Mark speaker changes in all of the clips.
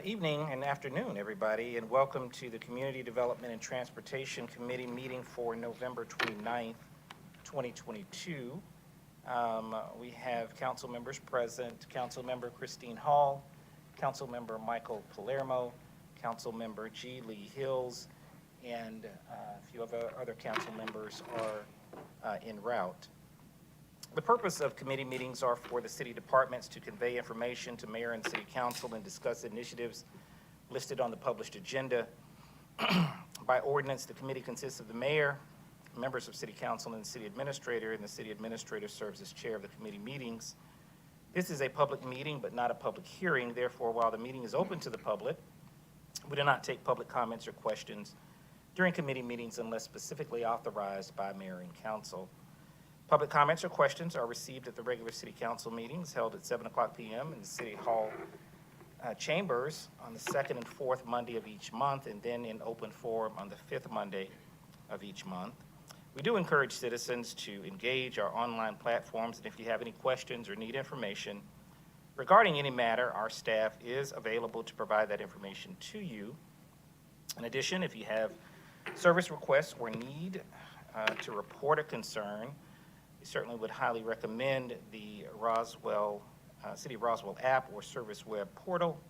Speaker 1: Evening and afternoon, everybody, and welcome to the Community Development and Transportation Committee meeting for November 29th, 2022. We have council members present, Councilmember Christine Hall, Councilmember Michael Palermo, Councilmember G. Lee Hills, and a few other council members are en route. The purpose of committee meetings are for the city departments to convey information to mayor and city council and discuss initiatives listed on the published agenda. By ordinance, the committee consists of the mayor, members of city council, and the city administrator, and the city administrator serves as chair of the committee meetings. This is a public meeting, but not a public hearing. Therefore, while the meeting is open to the public, we do not take public comments or questions during committee meetings unless specifically authorized by mayor and council. Public comments or questions are received at the regular city council meetings held at 7 o'clock p.m. in the city hall chambers on the second and fourth Monday of each month, and then in open forum on the fifth Monday of each month. We do encourage citizens to engage our online platforms, and if you have any questions or need information regarding any matter, our staff is available to provide that information to you. In addition, if you have service requests or need to report a concern, we certainly would highly recommend the City of Roswell app or service web portal.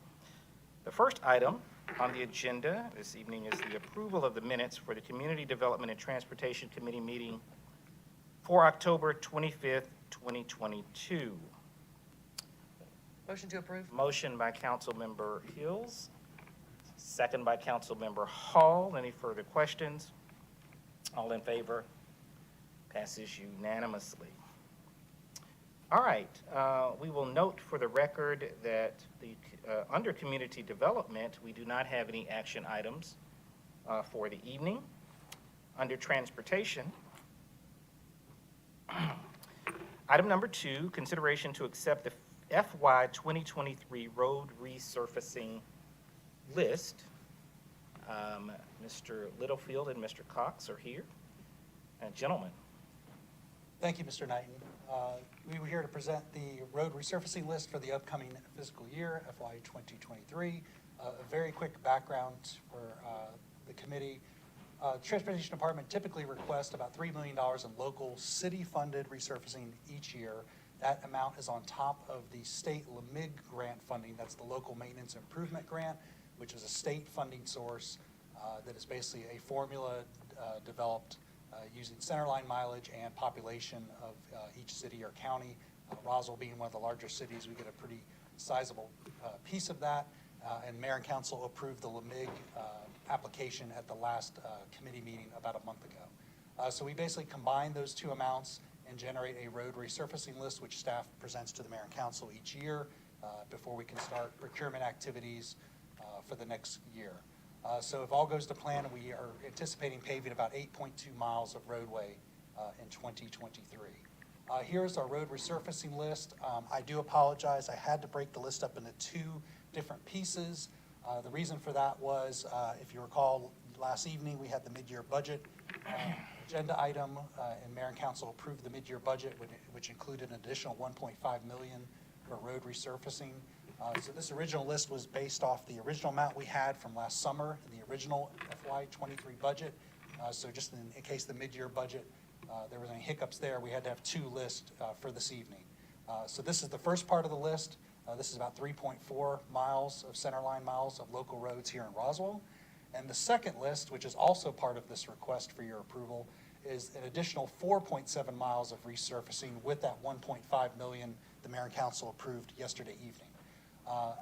Speaker 1: The first item on the agenda this evening is the approval of the minutes for the Community Development and Transportation Committee meeting for October 25th, 2022.
Speaker 2: Motion to approve.
Speaker 1: Motion by Councilmember Hills, second by Councilmember Hall. Any further questions? All in favor? Passes unanimously. All right, we will note for the record that under community development, we do not have any action items for the evening. Under transportation, item number 2, consideration to accept the FY 2023 road resurfacing list. Mr. Littlefield and Mr. Cox are here. Gentlemen.
Speaker 3: Thank you, Mr. Knighton. We were here to present the road resurfacing list for the upcoming fiscal year, FY 2023. A very quick background for the committee. The Transportation Department typically requests about $3 million in local city-funded resurfacing each year. That amount is on top of the state LMIG grant funding. That's the Local Maintenance Improvement Grant, which is a state funding source that is basically a formula developed using centerline mileage and population of each city or county. Roswell being one of the larger cities, we get a pretty sizable piece of that, and Mayor and Council approved the LMIG application at the last committee meeting about a month ago. So we basically combine those two amounts and generate a road resurfacing list, which staff presents to the Mayor and Council each year before we can start procurement activities for the next year. So if all goes to plan, we are anticipating paving about 8.2 miles of roadway in 2023. Here's our road resurfacing list. I do apologize. I had to break the list up into 2 different pieces. The reason for that was, if you recall, last evening we had the mid-year budget agenda item, and Mayor and Council approved the mid-year budget, which included an additional $1.5 million for road resurfacing. So this original list was based off the original amount we had from last summer in the original FY 23 budget. So just in case the mid-year budget, there was any hiccups there, we had to have 2 lists for this evening. So this is the first part of the list. This is about 3.4 miles of centerline miles of local roads here in Roswell. And the second list, which is also part of this request for your approval, is an additional 4.7 miles of resurfacing with that 1.5 million the Mayor and Council approved yesterday evening.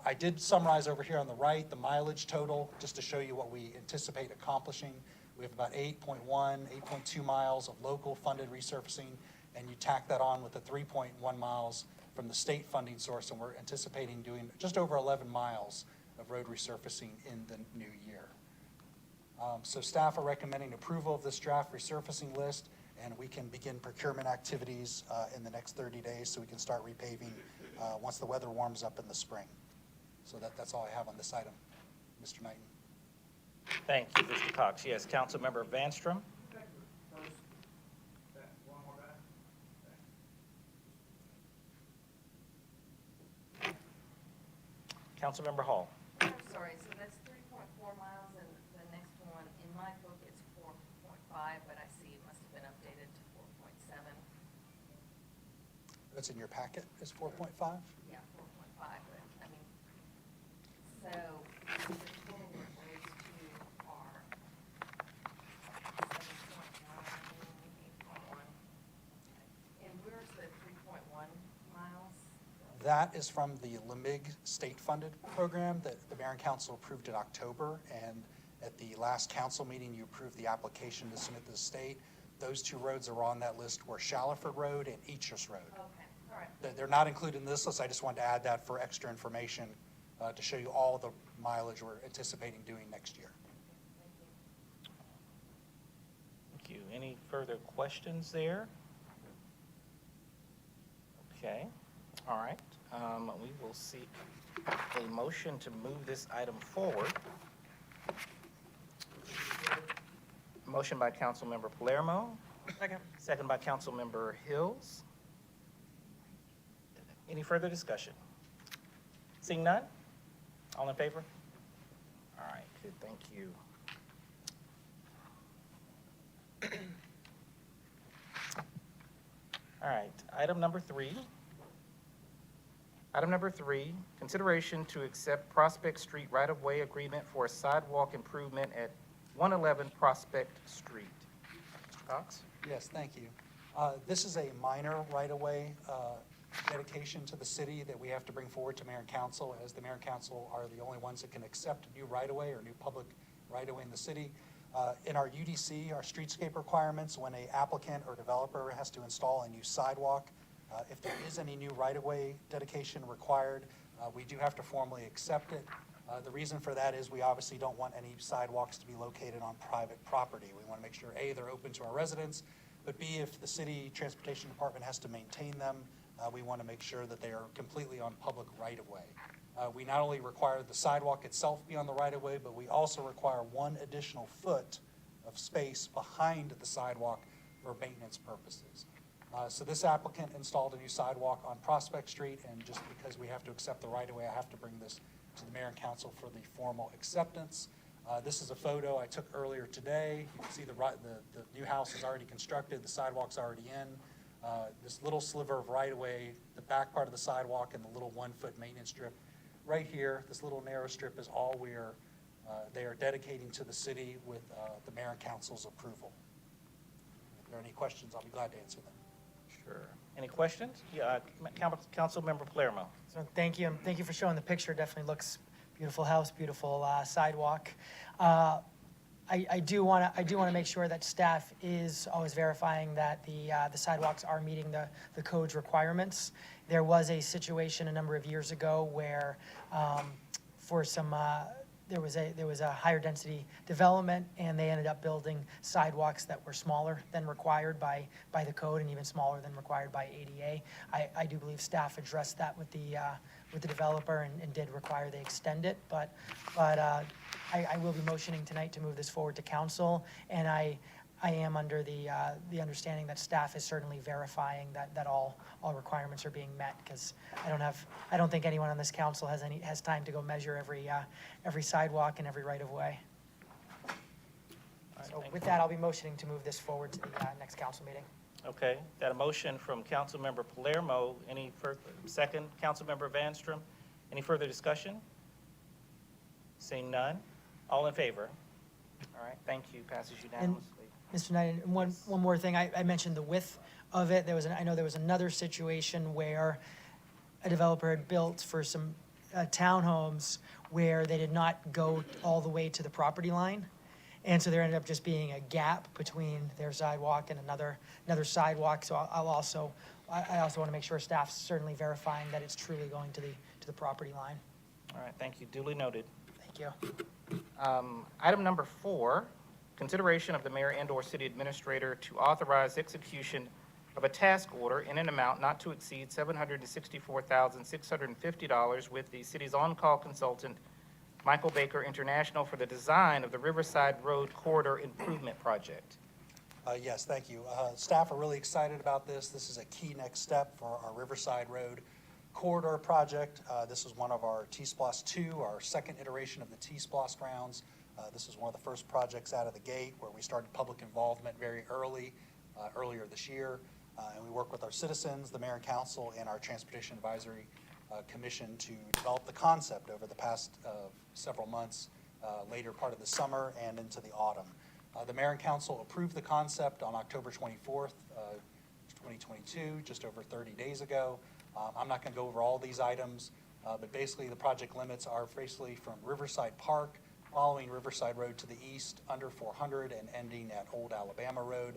Speaker 3: I did summarize over here on the right the mileage total just to show you what we anticipate accomplishing. We have about 8.2 miles of local funded resurfacing, and you tack that on with the 3.1 miles from the state funding source, and we're anticipating doing just over 11 miles of road resurfacing in the new year. So staff are recommending approval of this draft resurfacing list, and we can begin procurement activities in the next 30 days so we can start repaving once the weather warms up in the spring. So that's all I have on this item, Mr. Knighton.
Speaker 1: Thank you, Mr. Cox. Yes, Councilmember Vanstrom. Councilmember Hall.
Speaker 2: I'm sorry. my book it's 4.5, but I see it must have been updated to 4.7.
Speaker 3: What's in your packet is 4.5?
Speaker 2: Yeah, 4.5, but I mean, so the total roads to are 7.1, 8.1. And where's the 3.1 miles?
Speaker 3: That is from the LMIG state-funded program that the mayor and council approved in October. And at the last council meeting, you approved the application to submit to the state. Those two roads that were on that list were Shallowford Road and Eachers Road.
Speaker 2: Okay, all right.
Speaker 3: They're not included in this list. I just wanted to add that for extra information to show you all the mileage we're anticipating doing next year.
Speaker 1: Thank you. Any further questions there? Okay, all right. We will seek a motion to move this item forward. Motion by Councilmember Palermo. Second by Councilmember Hills. Any further discussion? Seeing none? All in favor? All right, good, thank you. All right, item number three. Item number three, consideration to accept Prospect Street right-of-way agreement for a sidewalk improvement at 111 Prospect Street. Mr. Cox?
Speaker 3: Yes, thank you. This is a minor right-of-way dedication to the city that we have to bring forward to mayor and council, as the mayor and council are the only ones that can accept new right-of-way or new public right-of-way in the city. In our UDC, our streetscape requirements, when an applicant or developer has to install a new sidewalk, if there is any new right-of-way dedication required, we do have to formally accept it. The reason for that is we obviously don't want any sidewalks to be located on private property. We want to make sure, A, they're open to our residents, but B, if the city transportation department has to maintain them, we want to make sure that they are completely on public right-of-way. We not only require the sidewalk itself be on the right-of-way, but we also require 1 additional foot of space behind the sidewalk for maintenance purposes. So this applicant installed a new sidewalk on Prospect Street, and just because we have to accept the right-of-way, I have to bring this to the mayor and council for the formal acceptance. This is a photo I took earlier today. You can see the new house is already constructed, the sidewalk's already in. This little sliver of right-of-way, the back part of the sidewalk and the little 1-foot maintenance strip right here, this little narrow strip is all they are dedicating to the city with the mayor and council's approval. If there are any questions, I'll be glad to answer them.
Speaker 1: Sure. Any questions? Yeah, Councilmember Palermo.
Speaker 4: So thank you, and thank you for showing the picture. Definitely looks beautiful house, beautiful sidewalk. I do want to make sure that staff is always verifying that the sidewalks are meeting the code's requirements. There was a situation a number of years ago where for some there was a higher density development, and they ended up building sidewalks that were smaller than required by the code and even smaller than required by ADA. I do believe staff addressed that with the developer and did require they extend it, but I will be motioning tonight to move this forward to council, and I am under the understanding that staff is certainly verifying that all requirements are being met, because I don't think anyone on this council has time to go measure every sidewalk and every right of way. So with that, I'll be motioning to move this forward to the next council meeting.
Speaker 1: Okay, got a motion from Councilmember Palermo. Any further, second, Councilmember Vanstrom. Any further discussion? Seeing none, all in favor? All right, thank you, passes unanimously.
Speaker 4: Mr. Knight, and one more thing, I mentioned the width of it. I know there was another situation where a developer had built for some townhomes where they did not go all the way to the property line. And so there ended up just being a gap between their sidewalk and another sidewalk. So I also want to make sure staff's certainly verifying that it's truly going to the property line.
Speaker 1: All right, thank you, duly noted.
Speaker 4: Thank you.
Speaker 1: Item number 4, consideration of the mayor and/or city administrator to authorize execution of a task order in an amount not to exceed $764,650 with the city's on-call consultant, Michael Baker International, for the design of the Riverside Road Corridor Improvement Project.
Speaker 3: Yes, thank you. Staff are really excited about this. This is a key next step for our Riverside Road Corridor project. This is one of our T-Splosh 2, our second iteration of the T-Splosh rounds. This was one of the first projects out of the gate where we started public involvement very earlier this year. And we work with our citizens, the mayor and council, and our Transportation Advisory Commission to develop the concept over the past several months, later part of the summer and into the autumn. The mayor and council approved the concept on October 24th, 2022, just over 30 days ago. I'm not going to go over all these items, but basically the project limits are basically from Riverside Park, following Riverside Road to the east, under 400, and ending at Old Alabama Road.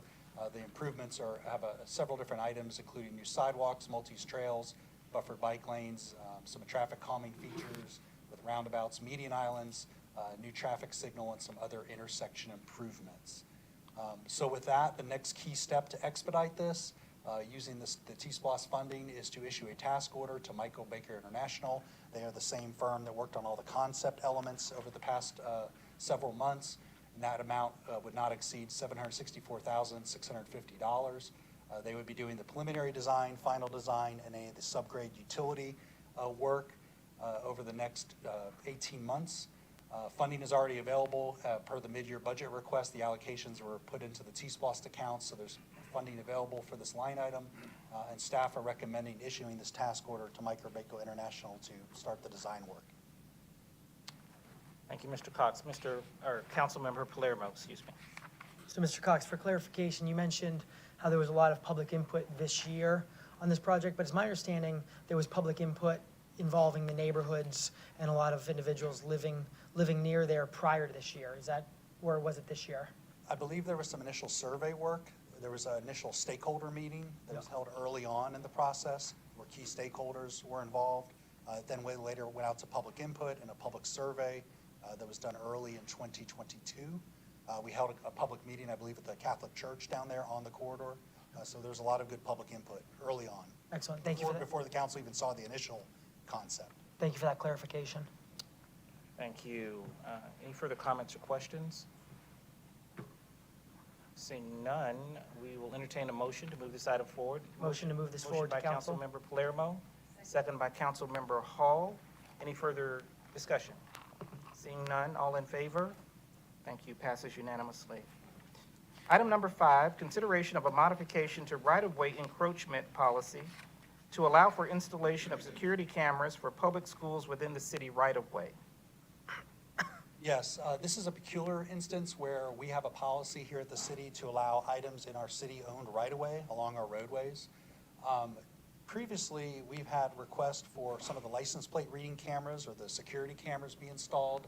Speaker 3: The improvements have several different items, including new sidewalks, multi-use trails, buffered bike lanes, some traffic calming features with roundabouts, median islands, new traffic signal, and some other intersection improvements. So with that, the next key step to expedite this, using the T-SPLOST funding, is to issue a task order to Michael Baker International. They are the same firm that worked on all the concept elements over the past several months, and that amount would not exceed $764,650. They would be doing the preliminary design, final design, and any of the subgrade utility work over the next 18 months. Funding is already available per the mid-year budget request. The allocations were put into the T-SPLOST account, so there's funding available for this line item, and staff are recommending issuing this task order to Michael Baker International to start the design work.
Speaker 1: Thank you, Mr. Cox. Councilmember Palermo, excuse me.
Speaker 4: So, Mr. Cox, for clarification, you mentioned how there was a lot of public input this year on this project, but it's my understanding there was public input involving the neighborhoods and a lot of individuals living near there prior to this year. Is that, or was it this year?
Speaker 3: I believe there was some initial survey work. There was an initial stakeholder meeting that was held early on in the process where key stakeholders were involved. Then later went out to public input and a public survey that was done early in 2022. We held a public meeting, I believe, at the Catholic Church down there on the corridor. So there's a lot of good public input early on.
Speaker 4: Excellent. Thank you for that.
Speaker 3: Before the council even saw the initial concept.
Speaker 4: Thank you for that clarification.
Speaker 1: Thank you. Any further comments or questions? Seeing none, we will entertain a motion to move this item forward.
Speaker 4: Motion to move this forward to council.
Speaker 1: Motion by Councilmember Palermo, second by Councilmember Hall. Any further discussion? Seeing none, all in favor? Thank you. Passes unanimously. Item number 5, consideration of a modification to right-of-way encroachment policy to allow for installation of security cameras for public schools within the city right-of-way.
Speaker 3: Yes, this is a peculiar instance where we have a policy here at the city to allow items in our city-owned right-of-way along our roadways. Previously, we've had requests for some of the license plate reading cameras or the security cameras be installed.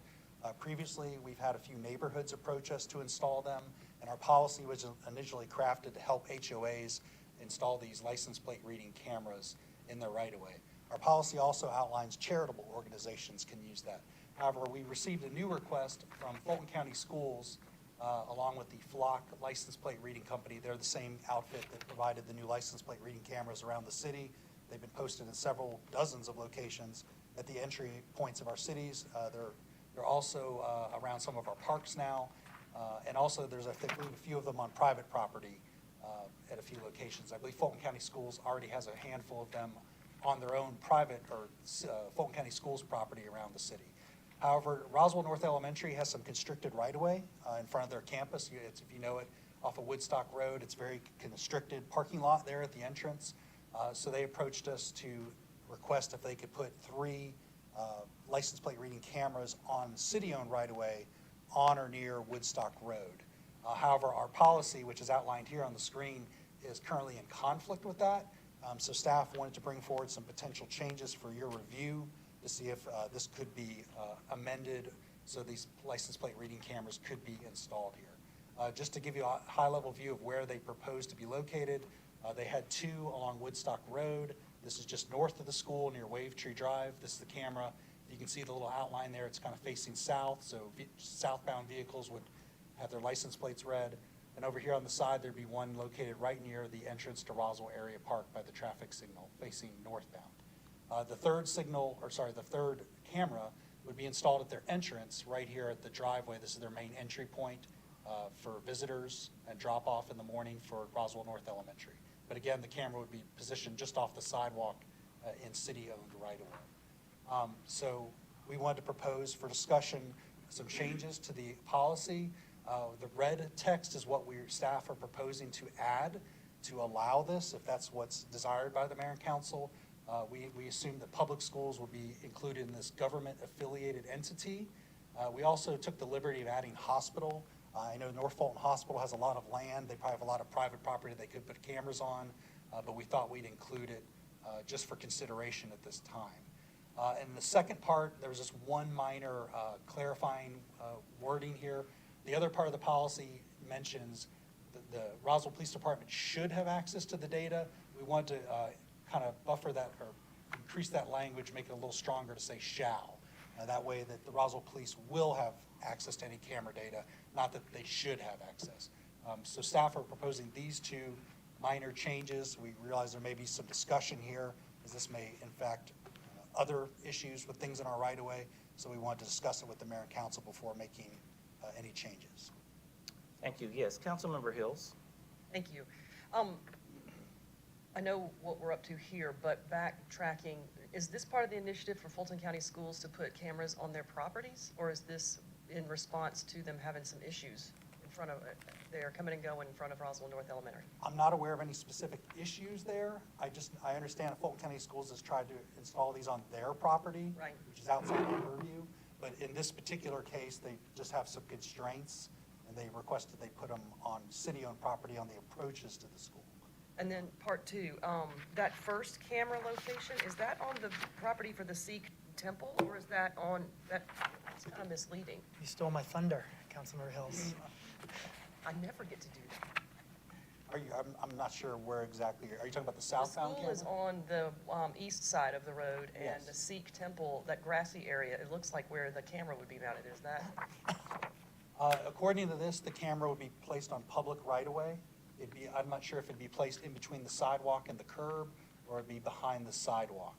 Speaker 3: Previously, we've had a few neighborhoods approach us to install them, and our policy was initially crafted to help HOAs install these license plate reading cameras in their right-of-way. Our policy also outlines charitable organizations can use that. However, we received a new request from Fulton County Schools, along with the Flock license plate reading company. They're the same outfit that provided the new license plate reading cameras around the city. They've been posted in several dozens of locations at the entry points of our cities. They're also around some of our parks now. And also there's, I believe, a few of them on private property at a few locations. I believe Fulton County Schools already has a handful of them on their own private or Fulton County Schools property around the city. However, Roswell North Elementary has some constricted right-of-way in front of their campus. If you know it, off of Woodstock Road, it's very constricted parking lot there at the entrance. So they approached us to request if they could put 3 license plate reading cameras on city-owned right-of-way on or near Woodstock Road. However, our policy, which is outlined here on the screen, is currently in conflict with that. So staff wanted to bring forward some potential changes for your review to see if this could be amended so these license plate reading cameras could be installed here. Just to give you a high-level view of where they propose to be located, they had 2 along Woodstock Road. This is just north of the school near Wave Tree Drive. This is the camera. You can see the little outline there. It's kind of facing south, so southbound vehicles would have their license plates read. And over here on the side, there'd be one located right near the entrance to Roswell Area Park by the traffic signal facing northbound. The third camera would be installed at their entrance right here at the driveway. This is their main entry point for visitors and drop off in the morning for Roswell North Elementary. But again, the camera would be positioned just off the sidewalk in city-owned right-of-way. So we wanted to propose for discussion some changes to the policy. The red text is what staff are proposing to add to allow this, if that's what's desired by the mayor and council. We assume that public schools will be included in this government-affiliated entity. We also took the liberty of adding hospital. I know North Fulton Hospital has a lot of land. They probably have a lot of private property they could put cameras on, but we thought we'd include it just for consideration at this time. And the second part, there was just one minor clarifying wording here. The other part of the policy mentions the Roswell Police Department should have access to the data. We want to kind of buffer that or increase that language, make it a little stronger to say shall. That way that the Roswell Police will have access to any camera data, not that they should have access. So staff are proposing these two minor changes. We realize there may be some discussion here, as this may infect other issues with things in our right-of-way. So we wanted to discuss it with the mayor and council before making any changes.
Speaker 1: Thank you. Yes, Councilmember Hills.
Speaker 5: Thank you. I know what we're up to here, but backtracking, is this part of the initiative for Fulton County Schools to put cameras on their properties? Or is this in response to them having some issues in front of, they're coming and going in front of Roswell North Elementary?
Speaker 3: I'm not aware of any specific issues there. I understand that Fulton County Schools has tried to install these on their property,
Speaker 5: Right.
Speaker 3: which is outside their purview. But in this particular case, they just have some constraints, and they requested they put them on city-owned property on the approaches to the school.
Speaker 5: And then part two, that first camera location, is that on the property for the Sikh temple, or is that on, it's kind of misleading.
Speaker 4: You stole my thunder, Councilmember Hills.
Speaker 5: I never get to do that.
Speaker 3: I'm not sure where exactly, are you talking about the southbound
Speaker 5: The
Speaker 3: camera?
Speaker 5: school is on the east side of the road, and
Speaker 3: Yes.
Speaker 5: the Sikh temple, that grassy area, it looks like where the camera would be mounted, is that?
Speaker 3: According to this, the camera would be placed on public right-of-way. I'm not sure if it'd be placed in between the sidewalk and the curb, or it'd be behind the sidewalk.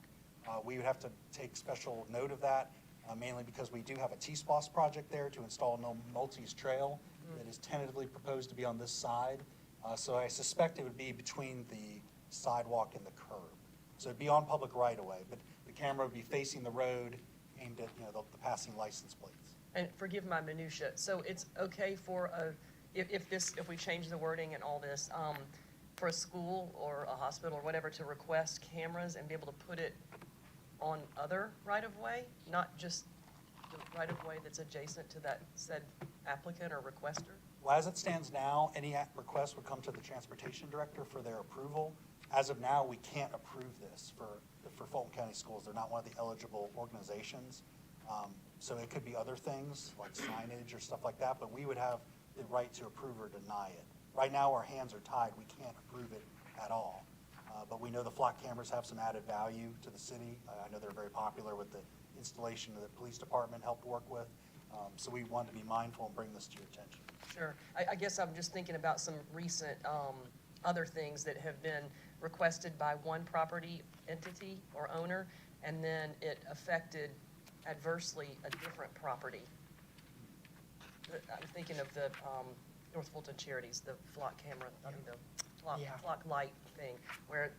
Speaker 3: We would have to take special note of that, mainly because we do have a T-SPOS project there to install no Maltese trail that is tentatively proposed to be on this side. So I suspect it would be between the sidewalk and the curb. So it'd be on public right-of-way, but the camera would be facing the road, aimed at, the passing license plates.
Speaker 5: And forgive my minutia, so it's okay for if we change the wording and all this, for a school or a hospital or whatever to request cameras and be able to put it on other right-of-way, not just the right-of-way that's adjacent to that said applicant or requester?
Speaker 3: Well, as it stands now, any request would come to the transportation director for their approval. As of now, we can't approve this for Fulton County Schools. They're not one of the eligible organizations. So it could be other things like signage or stuff like that, but we would have the right to approve or deny it. Right now, our hands are tied. We can't approve it at all. But we know the flock cameras have some added value to the city. I know they're very popular with the installation that the police department helped work with. So we want to be mindful and bring this to your attention.
Speaker 5: Sure. I guess I'm just thinking about some recent other things that have been requested by one property entity or owner, and then it affected adversely a different property. I'm thinking of the North Fulton Charities, the flock camera, I mean, the
Speaker 4: Yeah.
Speaker 5: flock light thing, where,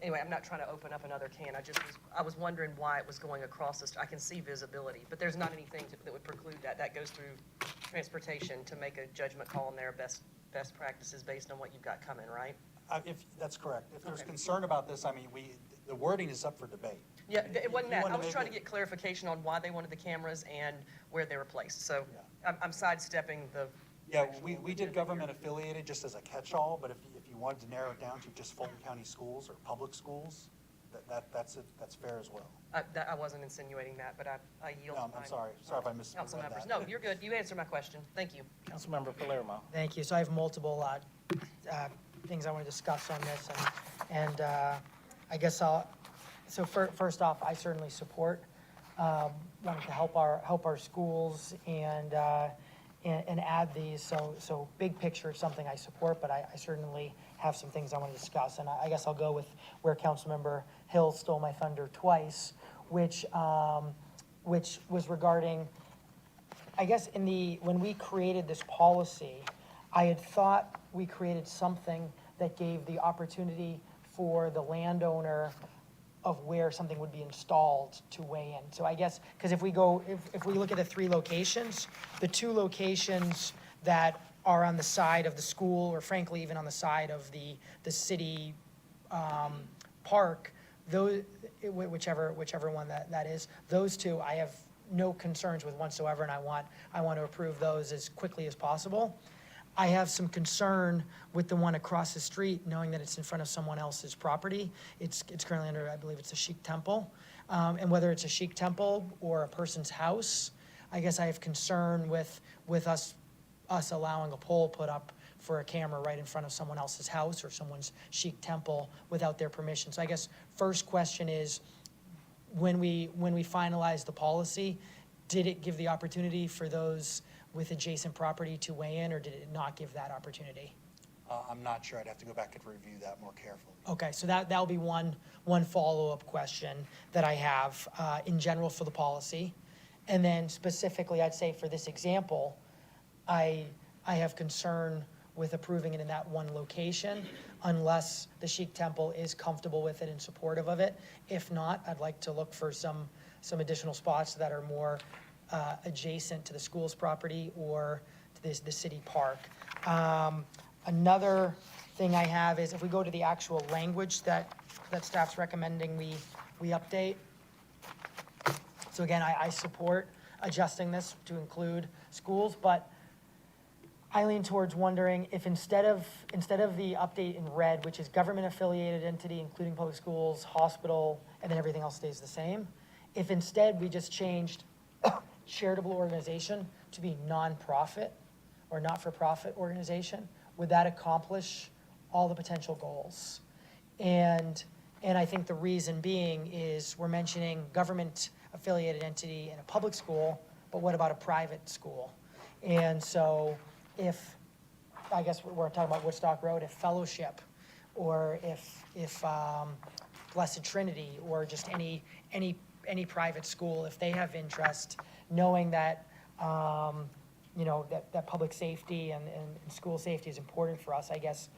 Speaker 5: anyway, I'm not trying to open up another can. I was wondering why it was going across this. I can see visibility, but there's not anything that would preclude that. That goes through transportation to make a judgment call on their best practices based on what you've got coming, right?
Speaker 3: If that's correct. If there's
Speaker 5: Okay.
Speaker 3: concern about this, I mean, the wording is up for debate.
Speaker 5: Yeah, it wasn't
Speaker 3: If you
Speaker 5: that.
Speaker 3: wanna
Speaker 5: I was
Speaker 3: make
Speaker 5: trying to
Speaker 3: it-
Speaker 5: get clarification on why they wanted the cameras and where they were placed. So
Speaker 3: Yeah.
Speaker 5: I'm sidestepping the.
Speaker 3: Yeah,
Speaker 5: actual
Speaker 3: we did
Speaker 5: agenda here.
Speaker 3: government affiliated just as a catch-all, but if you wanted to narrow it down to just Fulton County schools or public schools, that's fair as well.
Speaker 5: I wasn't insinuating that, but I yield
Speaker 3: No,
Speaker 5: to
Speaker 3: I'm
Speaker 5: my
Speaker 3: sorry if I misread
Speaker 5: council members.
Speaker 3: that.
Speaker 5: No, you're good. You answered my question. Thank you.
Speaker 1: Councilmember Palermo.
Speaker 4: Thank you. So I have multiple things I want to discuss on this, and I guess first off, I certainly support wanting to help our schools and add these. So big picture is something I support, but I certainly have some things I want to discuss. And I guess I'll go with where Councilmember Hill stole my thunder twice, which was regarding, I guess when we created this policy, I had thought we created something that gave the opportunity for the landowner of where something would be installed to weigh in. So I guess, because if we go, if we look at the 3 locations, the 2 locations that are on the side of the school, or frankly, even on the side of the city park, those, whichever one that is, those 2, I have no concerns with whatsoever, and I want to approve those as quickly as possible. I have some concern with the one across the street, knowing that it's in front of someone else's property. It's currently under, I believe it's a Sikh temple. And whether it's a Sikh temple or a person's house, I guess I have concern with us allowing a pole put up for a camera right in front of someone else's house or someone's Sikh temple without their permission. So I guess first question is, when we finalize the policy, did it give the opportunity for those with adjacent property to weigh in, or did it not give that opportunity?
Speaker 3: I'm not sure. I'd have to go back and review that more carefully.
Speaker 4: Okay, so that'll be one follow-up question that I have in general for the policy. And then specifically, I'd say for this example, I have concern with approving it in that one location unless the Sikh temple is comfortable with it and supportive of it. If not, I'd like to look for some additional spots that are more adjacent to the school's property or to the city park. Another thing I have is if we go to the actual language that staff's recommending we update. So again, I support adjusting this to include schools, but I lean towards wondering if instead of the update in red, which is government affiliated entity, including public schools, hospital, and then everything else stays the same, if instead we just changed charitable organization to be nonprofit or not-for-profit organization, would that accomplish all the potential goals? And I think the reason being is we're mentioning government affiliated entity in a public school, but what about a private school? And so if, I guess we're talking about Woodstock Road, if Fellowship, or if Blessed Trinity, or just any private school, if they have interest, knowing that, that public safety and school safety is important for us, I guess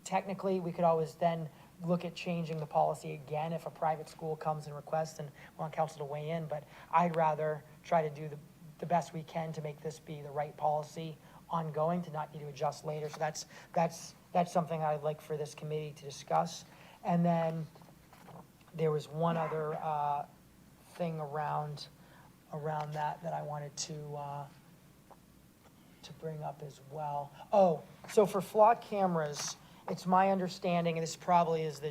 Speaker 4: technically we could always then look at changing the policy again if a private school comes and requests and want council to weigh in, but I'd rather try to do the best we can to make this be the right policy ongoing, to not need to adjust later. So that's something I'd like for this committee to discuss. And then there was one other thing around that I wanted to bring up as well. Oh, so for flock cameras, it's my understanding, and this probably is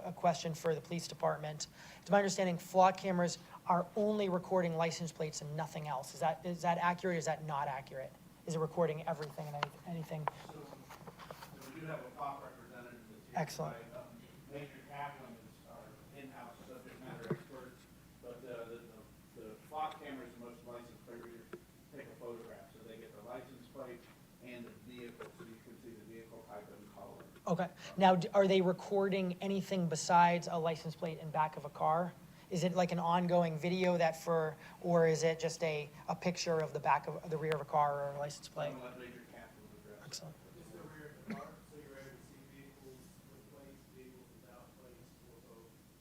Speaker 4: a question for the police department, it's my understanding flock cameras are only recording license plates and nothing else. Is that accurate, or is that not accurate? Is it recording everything and anything?
Speaker 6: So we do have a flock representative that's here.
Speaker 4: Excellent.
Speaker 6: By, Major Kaplan is our in-house subject matter expert, but the flock cameras, most license plate readers take a photograph, so they get the license plate and the vehicle, so you can see the vehicle type and color.
Speaker 4: Okay. Now, are they recording anything besides a license plate in back of a car? Is it like an ongoing video or is it just a picture of the rear of a car or a license plate?
Speaker 6: I'm gonna let Major Kaplan address.
Speaker 4: Excellent.
Speaker 7: Just the rear of the car, so you're able to see vehicles with plates, vehicles without plates, or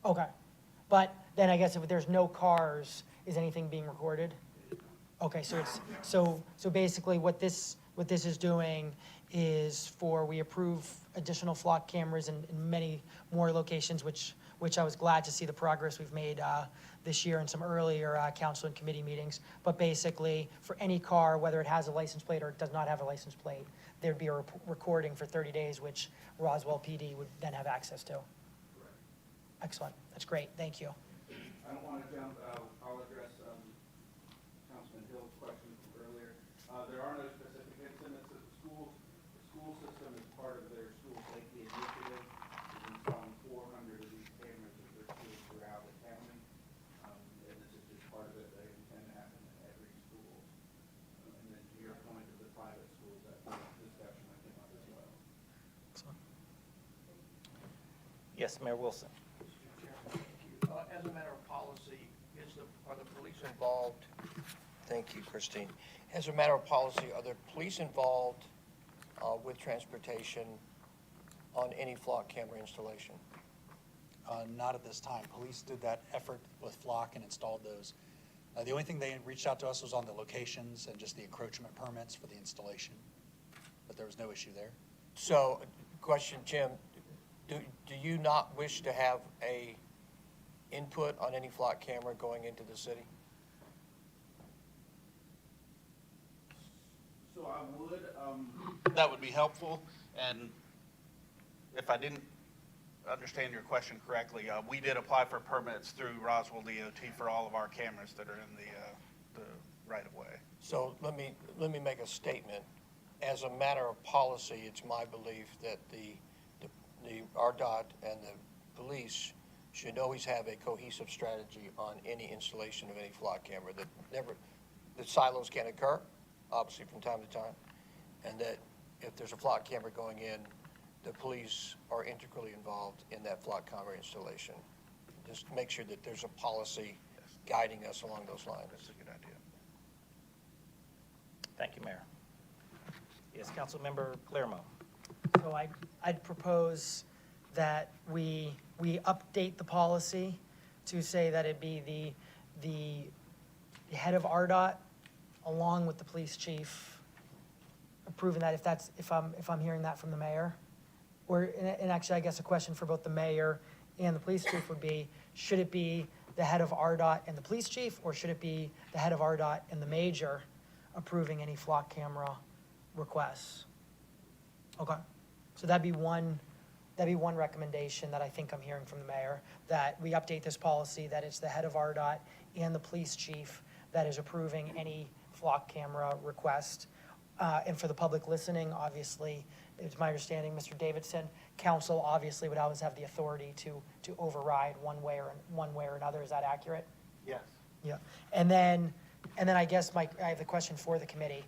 Speaker 7: both.
Speaker 4: Okay. But then I guess if there's no cars, is anything being recorded? Okay, so it's, so basically what this is doing is we approve additional flock cameras in many more locations, which I was glad to see the progress we've made this year in some earlier council and committee meetings. But basically, for any car, whether it has a license plate or it does not have a license plate, there'd be a recording for 30 days, which Roswell PD would then have access to.
Speaker 6: Correct.
Speaker 4: Excellent. That's great. Thank you.
Speaker 6: I don't want to jump, I'll address Councilman Hill's question from earlier. There are no specific incidents at the schools. The school system is part of their school safety initiative, is installing 400 of these cameras at their schools throughout the county. And this is just part of it. They intend to happen at every school. And then to your point of the private schools, that discussion I came up as well.
Speaker 4: Excellent.
Speaker 1: Yes, Mayor Wilson.
Speaker 8: As a matter of policy, are the police involved? Thank you, Christine. As a matter of policy, are the police involved with transportation on any flock camera installation?
Speaker 3: Not at this time. Police did that effort with Flock and installed those. The only thing they reached out to us was on the locations and just the encroachment permits for the installation, but there was no issue there.
Speaker 8: So, question, Jim, do you not wish to have a input on any flock camera going into the city?
Speaker 6: So I would, that would be helpful, and if I didn't understand your question correctly, we did apply for permits through Roswell DOT for all of our cameras that are in the right-of-way.
Speaker 8: So let me make a statement. As a matter of policy, it's my belief that the RDOT and the police should always have a cohesive strategy on any installation of any flock camera, that silos can occur, obviously from time to time, and that if there's a flock camera going in, the police are integrally involved in that flock camera installation. Just make sure that there's a policy guiding us along those lines.
Speaker 6: That's a good idea.
Speaker 1: Thank you, Mayor. Yes, Councilmember Palermo.
Speaker 4: So I'd propose that we update the policy to say that it be the head of RDOT along with the police chief approving that, if I'm hearing that from the mayor. Or, and actually, I guess a question for both the mayor and the police chief would be, should it be the head of RDOT and the police chief, or should it be the head of RDOT and the major approving any flock camera requests? Okay, so that'd be one recommendation that I think I'm hearing from the mayor, that we update this policy, that it's the head of RDOT and the police chief that is approving any flock camera request. And for the public listening, obviously, it's my understanding, Mr. Davidson, council obviously would always have the authority to override one way or another. Is that accurate?
Speaker 6: Yes.
Speaker 4: Yeah. And then I guess I have the question for the committee.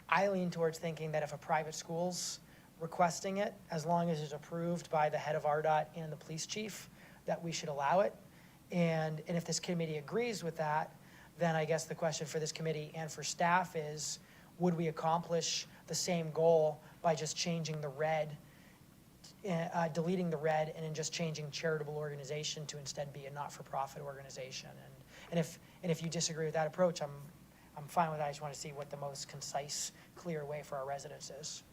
Speaker 4: I lean towards thinking that if a private school's requesting it, as long as it's approved by the head of RDOT and the police chief, that we should allow it. And if this committee agrees with that, then I guess the question for this committee and for staff is, would we accomplish the same goal by just changing the red, deleting the red, and then just changing charitable organization to instead be a not-for-profit organization? And if you disagree with that approach, I'm fine with that. I just want to see what the most concise, clear way for our residents is.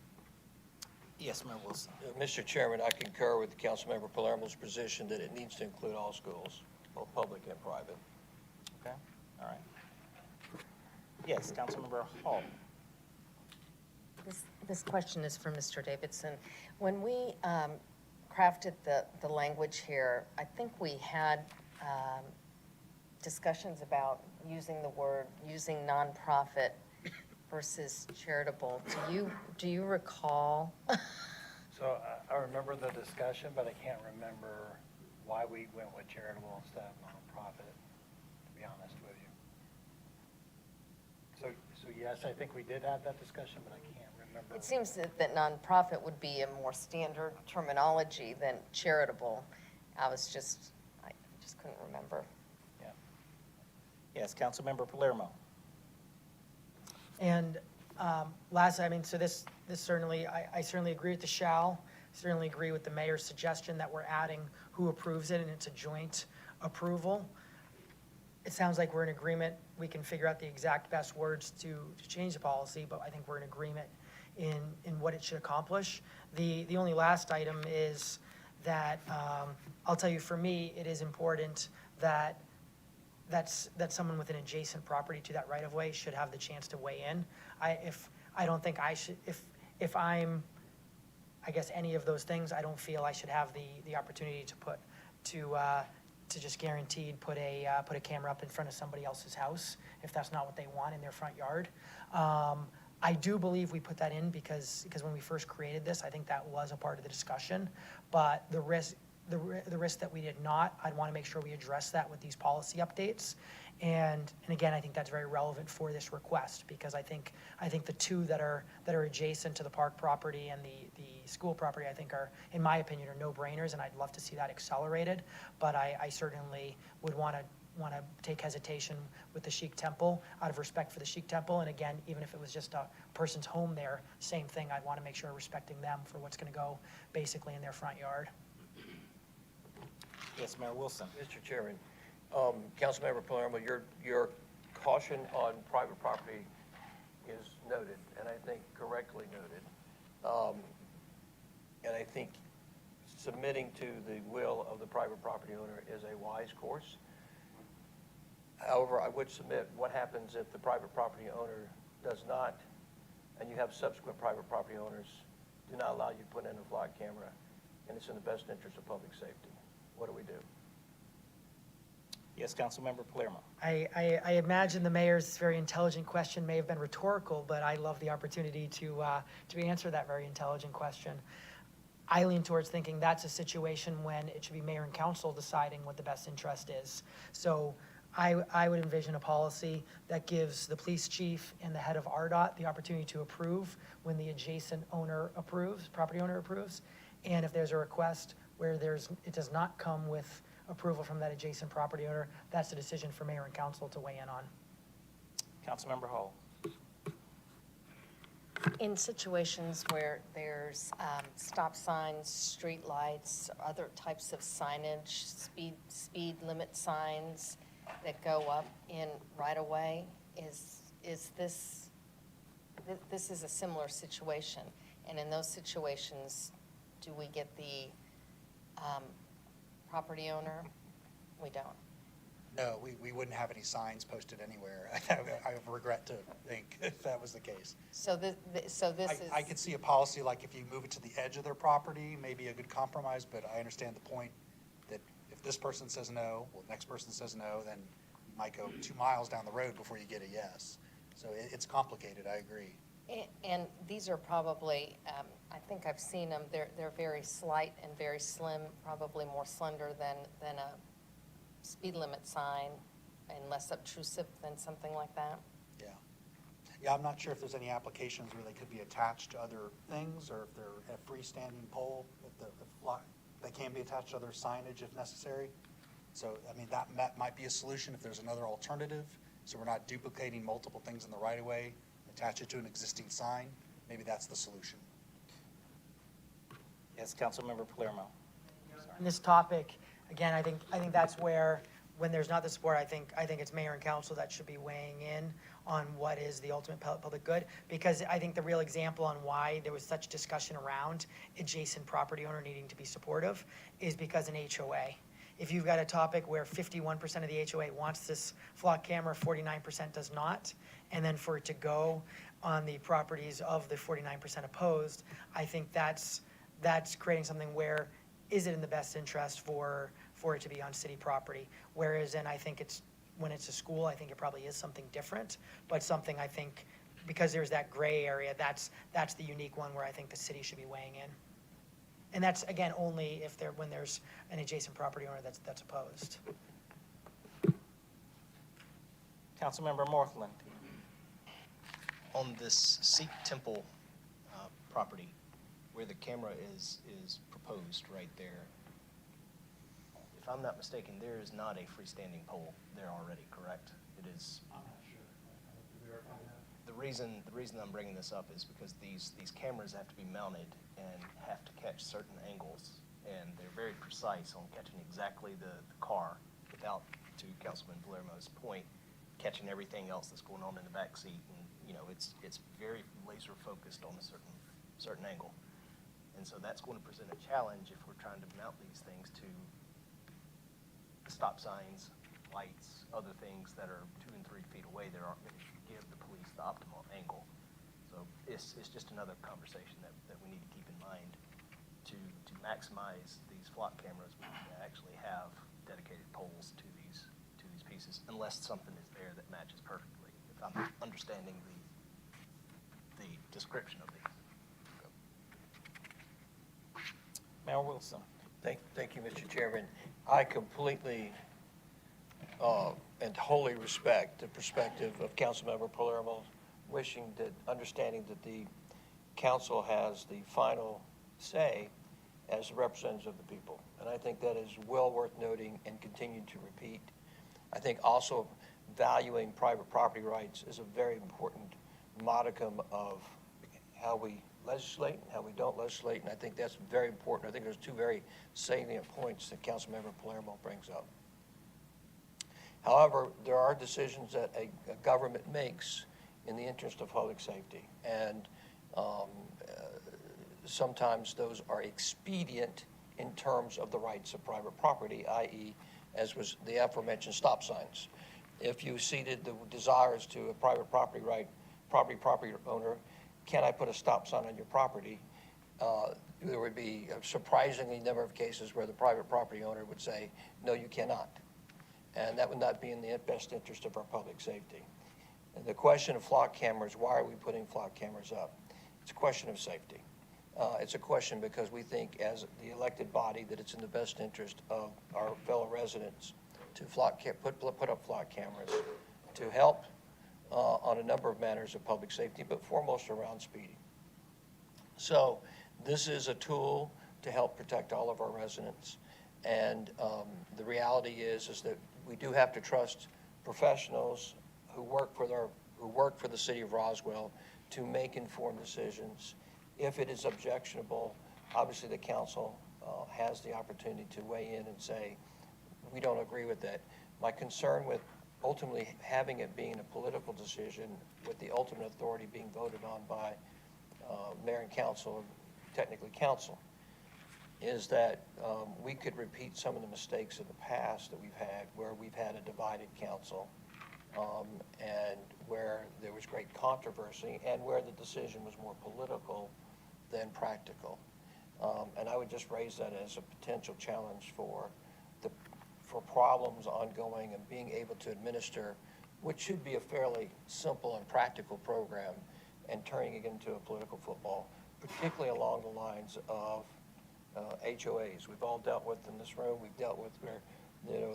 Speaker 1: Yes, Mayor Wilson.
Speaker 8: Mr. Chairman, I concur with Councilmember Palermo's position that it needs to include all schools, both public and private.
Speaker 1: Okay, all right. Yes, Councilmember Hall.
Speaker 2: This question is for Mr. Davidson. When we crafted the language here, I think we had discussions about using nonprofit versus charitable. Do you recall?
Speaker 9: So I remember the discussion, but I can't remember why we went with charitable instead of nonprofit, to be honest with you. So yes, I think we did have that discussion, but I can't remember.
Speaker 2: It seems that nonprofit would be a more standard terminology than charitable. I just couldn't remember.
Speaker 1: Yeah. Yes, Councilmember Palermo.
Speaker 4: And lastly, I mean, so this certainly, I certainly agree with the shall, certainly agree with the mayor's suggestion that we're adding who approves it, and it's a joint approval. It sounds like we're in agreement. We can figure out the exact best words to change the policy, but I think we're in agreement in what it should accomplish. The only last item is that, I'll tell you, for me, it is important that someone with an adjacent property to that right-of-way should have the chance to weigh in. I don't think I should, if I'm, I guess, any of those things, I don't feel I should have the opportunity to just guaranteed put a camera up in front of somebody else's house if that's not what they want in their front yard. I do believe we put that in because when we first created this, I think that was a part of the discussion. But the risk that we did not, I'd want to make sure we address that with these policy updates. And again, I think that's very relevant for this request, because I think the two that are adjacent to the park property and the school property, I think are, in my opinion, are no-brainers, and I'd love to see that accelerated. But I certainly would want to take hesitation with the Sikh temple out of respect for the Sikh temple. And again, even if it was just a person's home there, same thing, I'd want to make sure we're respecting them for what's going to go basically in their front yard.
Speaker 1: Yes, Mayor Wilson.
Speaker 8: Mr. Chairman, Councilmember Palermo, your caution on private property is noted, and I think correctly noted. And I think submitting to the will of the private property owner is a wise course. However, I would submit, what happens if the private property owner does not, and you have subsequent private property owners do not allow you to put in a flock camera, and it's in the best interest of public safety? What do we do?
Speaker 1: Yes, Councilmember Palermo.
Speaker 4: I imagine the mayor's very intelligent question may have been rhetorical, but I love the opportunity to answer that very intelligent question. I lean towards thinking that's a situation when it should be mayor and council deciding what the best interest is. So I would envision a policy that gives the police chief and the head of RDOT the opportunity to approve when the adjacent owner approves, property owner approves. And if there's a request where it does not come with approval from that adjacent property owner, that's a decision for mayor and council to weigh in on.
Speaker 1: Councilmember Hall.
Speaker 2: In situations where there's stop signs, street lights, other types of signage, speed limit signs that go up in right-of-way, is this is a similar situation. And in those situations, do we get the property owner? We don't.
Speaker 3: No, we wouldn't have any signs posted anywhere. I regret to think if that was the case.
Speaker 2: So this is.
Speaker 3: I could see a policy like if you move it to the edge of their property, maybe a good compromise, but I understand the point that if this person says no, well, the next person says no, then you might go 2 miles down the road before you get a yes. So it's complicated, I agree.
Speaker 2: And these are probably, I think I've seen them, they're very slight and very slim, probably more slender than a speed limit sign and less obtrusive than something like that.
Speaker 3: Yeah. Yeah, I'm not sure if there's any applications where they could be attached to other things, or if they're a freestanding pole, they can be attached to other signage if necessary. So, I mean, that might be a solution if there's another alternative, so we're not duplicating multiple things in the right-of-way, attach it to an existing sign. Maybe that's the solution.
Speaker 1: Yes, Councilmember Palermo.
Speaker 4: On this topic, again, I think that's where, when there's not the support, I think it's mayor and council that should be weighing in on what is the ultimate public good. Because I think the real example on why there was such discussion around adjacent property owner needing to be supportive is because an HOA. If you've got a topic where 51% of the HOA wants this flock camera, 49% does not, and then for it to go on the properties of the 49% opposed, I think that's creating something where, is it in the best interest for it to be on city property? Whereas, and I think when it's a school, I think it probably is something different, but something I think, because there's that gray area, that's the unique one where I think the city should be weighing in. And that's, again, only if when there's an adjacent property owner that's opposed.
Speaker 1: Councilmember Morthland.
Speaker 10: On this Sikh temple property where the camera is proposed right there, if I'm not mistaken, there is not a freestanding pole there already, correct? It is.
Speaker 7: I'm not sure. I have to verify that.
Speaker 10: The reason I'm bringing this up is because these cameras have to be mounted and have to catch certain angles, and they're very precise on catching exactly the car without, to Councilman Palermo's point, catching everything else that's going on in the back seat. And it's very laser focused on a certain angle, and so that's going to present a challenge if we're trying to mount these things to stop signs, lights, other things that are 2 and 3 feet away that aren't going to give the police the optimal angle. So it's just another conversation that we need to keep in mind to maximize these flock cameras. We need to actually have dedicated poles to these pieces, unless something is there that matches perfectly, if I'm understanding the description of these.
Speaker 1: Mayor Wilson.
Speaker 8: Thank you, Mr. Chairman. I completely and wholly respect the perspective of Councilmember Palermo, understanding that the council has the final say as representatives of the people. And I think that is well worth noting and continue to repeat. I think also valuing private property rights is a very important modicum of how we legislate and how we don't legislate, and I think that's very important. I think there's two very salient points that Councilmember Palermo brings up. However, there are decisions that a government makes in the interest of public safety, and sometimes those are expedient in terms of the rights of private property, i.e., as was the aforementioned stop signs. If you ceded the desires to a private property property owner, can I put a stop sign on your property? There would be a surprisingly number of cases where the private property owner would say, no, you cannot. And that would not be in the best interest of our public safety. And the question of flock cameras, why are we putting flock cameras up? It's a question of safety. It's a question because we think as the elected body that it's in the best interest of our fellow residents to put up flock cameras to help on a number of matters of public safety, but foremost around speeding. So this is a tool to help protect all of our residents. And the reality is that we do have to trust professionals who work for the city of Roswell to make informed decisions. If it is objectionable, obviously the council has the opportunity to weigh in and say, we don't agree with that. My concern with ultimately having it being a political decision with the ultimate authority being voted on by mayor and council, technically council, is that we could repeat some of the mistakes of the past that we've had where we've had a divided council and where there was great controversy and where the decision was more political than practical. And I would just raise that as a potential challenge for problems ongoing and being able to administer what should be a fairly simple and practical program and turning it into a political football, particularly along the lines of HOAs. We've all dealt with in this room. We've dealt with where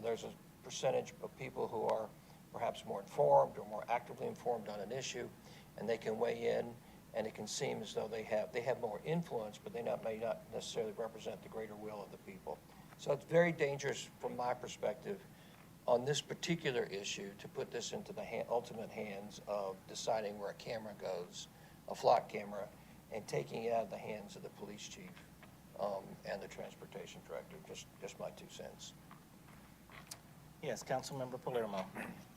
Speaker 8: there's a percentage of people who are perhaps more informed or more actively informed on an issue, and they can weigh in, and it can seem as though they have more influence, but they may not necessarily represent the greater will of the people. So it's very dangerous from my perspective on this particular issue to put this into the ultimate hands of deciding where a camera goes, a flock camera, and taking it out of the hands of the police chief and the transportation director. Just my 2 cents.
Speaker 1: Yes, Councilmember Palermo.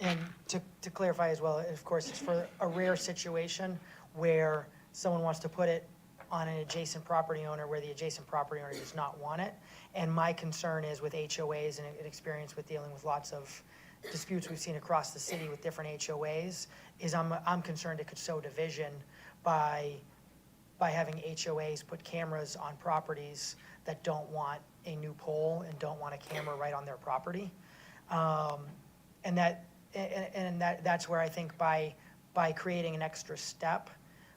Speaker 4: And to clarify as well, of course, it's for a rare situation where someone wants to put it on an adjacent property owner where the adjacent property owner does not want it. And my concern is with HOAs and an experience with dealing with lots of disputes we've seen across the city with different HOAs, is I'm concerned it could sow division by having HOAs put cameras on properties that don't want a new pole and don't want a camera right on their property. And that's where I think by creating an extra step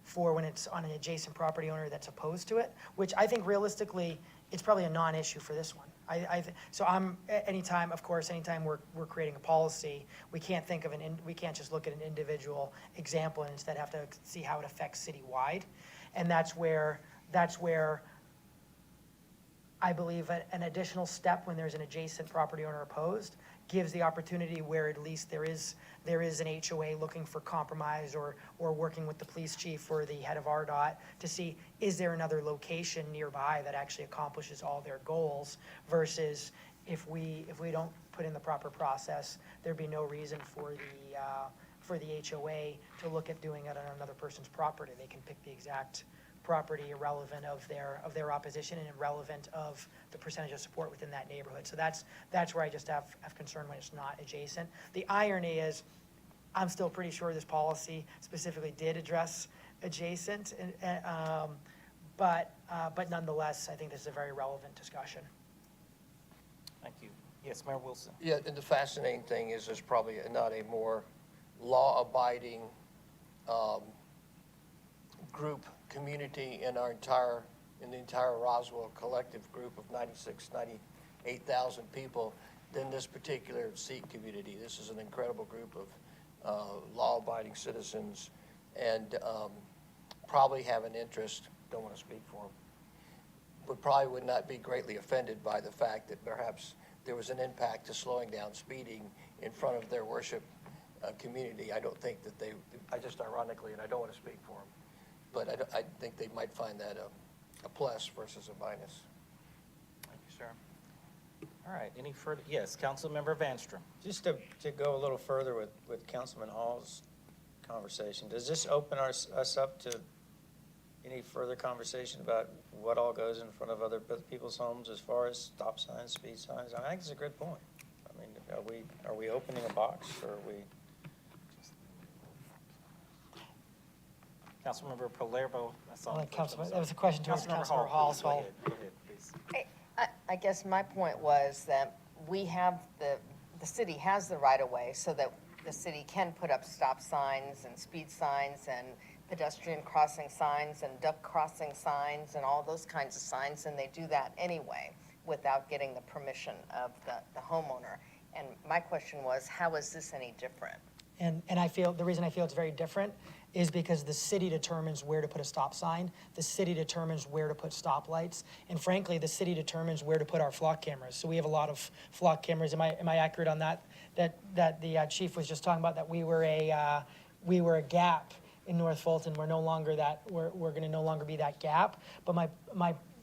Speaker 4: for when it's on an adjacent property owner that's opposed to it, which I think realistically, it's probably a non-issue for this one. So anytime we're creating a policy, we can't just look at an individual example and instead have to see how it affects citywide. And that's where I believe an additional step when there's an adjacent property owner opposed gives the opportunity where at least there is an HOA looking for compromise or working with the police chief or the head of RDOT to see, is there another location nearby that actually accomplishes all their goals versus if we don't put in the proper process, there'd be no reason for the HOA to look at doing it on another person's property. They can pick the exact property irrelevant of their opposition and irrelevant of the percentage of support within that neighborhood. So that's where I just have concern when it's not adjacent. The irony is, I'm still pretty sure this policy specifically did address adjacent, but nonetheless, I think this is a very relevant discussion.
Speaker 1: Thank you. Yes, Mayor Wilson.
Speaker 8: Yeah, and the fascinating thing is there's probably not a more law-abiding group, community in the entire Roswell collective group of 98,000 people than this particular Sikh community. This is an incredible group of law-abiding citizens and probably have an interest, don't want to speak for them, but probably would not be greatly offended by the fact that perhaps there was an impact to slowing down speeding in front of their worship community. I don't think that I just ironically, and I don't want to speak for them, but I think they might find that a plus versus a minus.
Speaker 1: Thank you, sir. All right, any further, yes, Councilmember Vanstrom.
Speaker 11: Just to go a little further with Councilman Hall's conversation, does this open us up to any further conversation about what all goes in front of other people's homes as far as stop signs, speed signs? I think it's a good point. I mean, are we opening a box, or are we?
Speaker 1: Councilmember Palermo, I saw. him first, I'm
Speaker 4: That was a question towards Councilmember Hall,
Speaker 1: please,
Speaker 4: so
Speaker 1: go
Speaker 4: I'll-
Speaker 1: ahead, go ahead, please.
Speaker 2: I guess my point was that we have the city has the right of way so that the city can put up stop signs and speed signs and pedestrian crossing signs and duck crossing signs and all those kinds of signs, and they do that anyway without getting the permission of the homeowner. And my question was, how is this any different?
Speaker 4: And I feel, the reason I feel it's very different is because the city determines where to put a stop sign, the city determines where to put stoplights, and frankly, the city determines where to put our flock cameras. So we have a lot of flock cameras. Am I accurate on that? That the chief was just talking about, that we were a gap in North Fulton. We're no longer that. We're going to no longer be that gap. But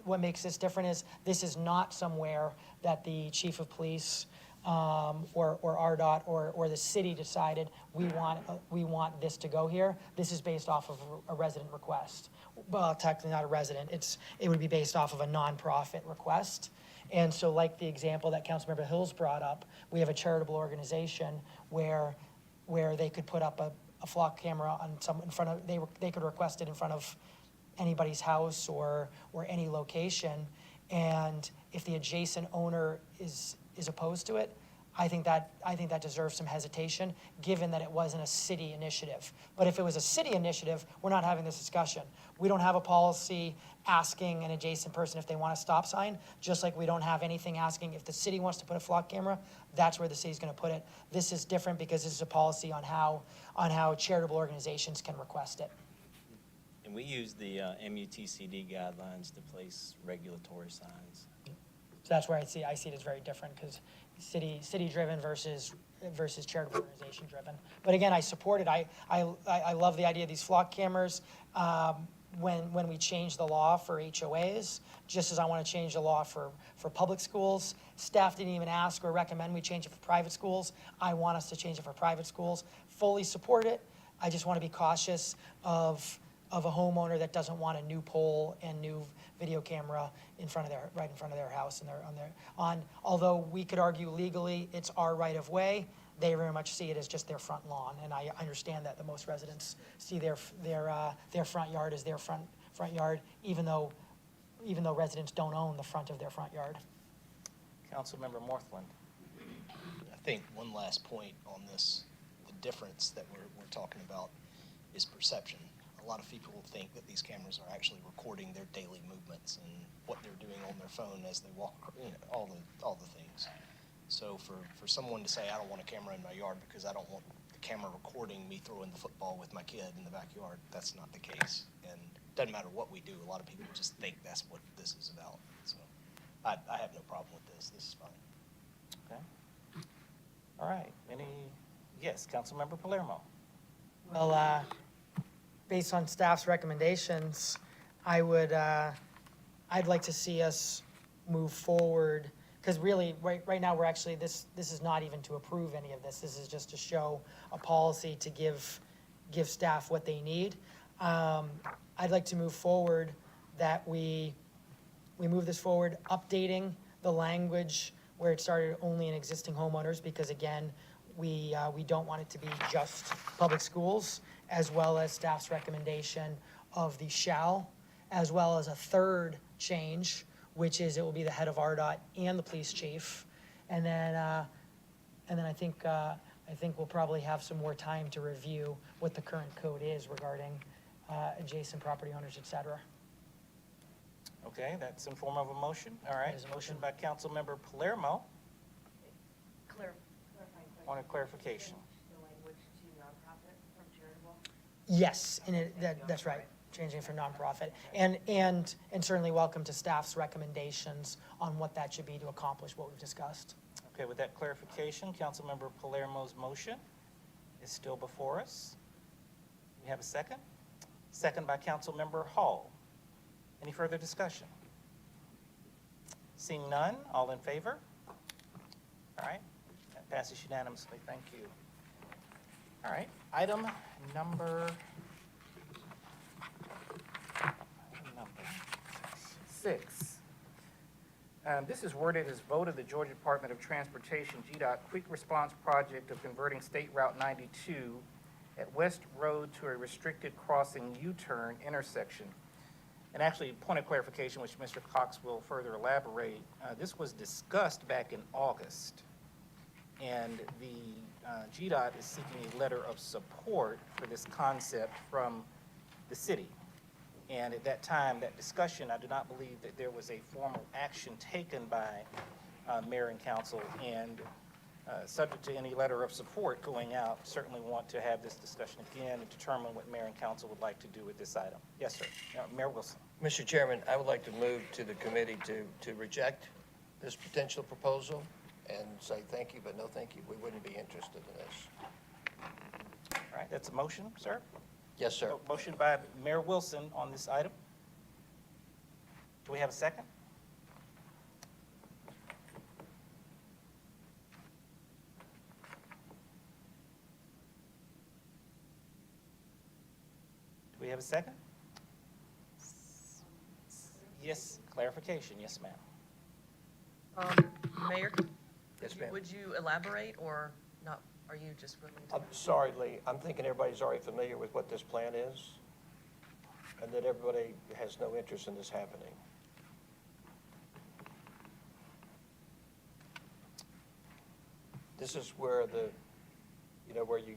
Speaker 4: what makes this different is this is not somewhere that the chief of police or RDOT or the city decided we want this to go here. This is based off of a resident request. Well, technically not a resident. It would be based off of a nonprofit request. And so, like the example that Councilmember Hills brought up, we have a charitable organization where they could put up a flock camera on in front of, they could request it in front of anybody's house or any location. And if the adjacent owner is opposed to it, I think that deserves some hesitation, given that it wasn't a city initiative. But if it was a city initiative, we're not having this discussion. We don't have a policy asking an adjacent person if they want a stop sign, just like we don't have anything asking if the city wants to put a flock camera, that's where the city's gonna put it. This is different because this is a policy on how charitable organizations can request it.
Speaker 11: And we use the MUTCD guidelines to place regulatory signs.
Speaker 4: So that's where I see it as very different, because city-driven versus charitable organization-driven. But again, I support it. I love the idea of these flock cameras. When we change the law for HOAs, just as I want to change the law for public schools. Staff didn't even ask or recommend we change it for private schools. I want us to change it for private schools. Fully support it. I just want to be cautious of a homeowner that doesn't want a new pole and new video camera right in front of their house and although we could argue legally it's our right of way, they very much see it as just their front lawn, and I understand that the most residents see their front yard as their front yard, even though residents don't own the front of their front yard.
Speaker 1: Councilmember Morthland.
Speaker 10: I think one last point on this, the difference that we're talking about is perception. A lot of people think that these cameras are actually recording their daily movements and what they're doing on their phone as they walk, all the things. So for someone to say, I don't want a camera in my yard because I don't want the camera recording me throwing the football with my kid in the backyard, that's not the case. And it doesn't matter what we do, a lot of people just think that's what this is about. So I have no problem with this. This is fine.
Speaker 1: Okay. All right, yes, Councilmember Palermo.
Speaker 4: Well, based on staff's recommendations, I'd like to see us move forward, because really, right now, we're actually, this is not even to approve any of this. This is just to show a policy to give staff what they need. I'd like to move forward that we move this forward, updating the language where it started only in existing homeowners, because again, we don't want it to be just public schools, as well as staff's recommendation of the shall, as well as a third change, which is it will be the head of RDOT and the police chief. And then I think we'll probably have some more time to review what the current code is regarding adjacent property owners, et cetera.
Speaker 1: Okay, that's in form of a motion. All right,
Speaker 4: That is a
Speaker 1: motion
Speaker 4: motion.
Speaker 1: by Councilmember Palermo.
Speaker 2: Clarifying
Speaker 1: On a clarification.
Speaker 2: The language to nonprofit from charitable?
Speaker 4: Yes, and that's right, changing from nonprofit. And certainly welcome to staff's recommendations on what that should be to accomplish what we've discussed.
Speaker 1: Okay, with that clarification, Councilmember Palermo's motion is still before us. We have a second? second by Councilmember Hall. Any further discussion? Seeing none, all in favor? All right, that passes unanimously, thank you. All right, item number 6. This is worded as vote of the Georgia Department of Transportation, GDOT, quick response project of converting State Route 92 at West Road to a restricted crossing U-turn intersection. And actually, point of clarification, which Mr. Cox will further elaborate, this was discussed back in August. And the GDOT is seeking a letter of support for this concept from the city. And at that time, that discussion, I do not believe that there was a formal action taken by mayor and council. And subject to any letter of support going out, certainly want to have this discussion again and determine what mayor and council would like to do with this item. Yes, sir. Mayor Wilson.
Speaker 8: Mr. Chairman, I would like to move to the committee to reject this potential proposal and say thank you, but no thank you. We wouldn't be interested in this.
Speaker 1: All right, that's a motion, sir?
Speaker 8: Yes, sir.
Speaker 1: Motion by Mayor Wilson on this item. Do we have a second? Do we have a second? Yes, clarification, yes, ma'am.
Speaker 5: Mayor,
Speaker 8: Yes, ma'am.
Speaker 5: would you elaborate or not? Are you just willing to?
Speaker 8: I'm sorry, Lee. I'm thinking everybody's already familiar with what this plan is and that everybody has no interest in this happening. This is where where you,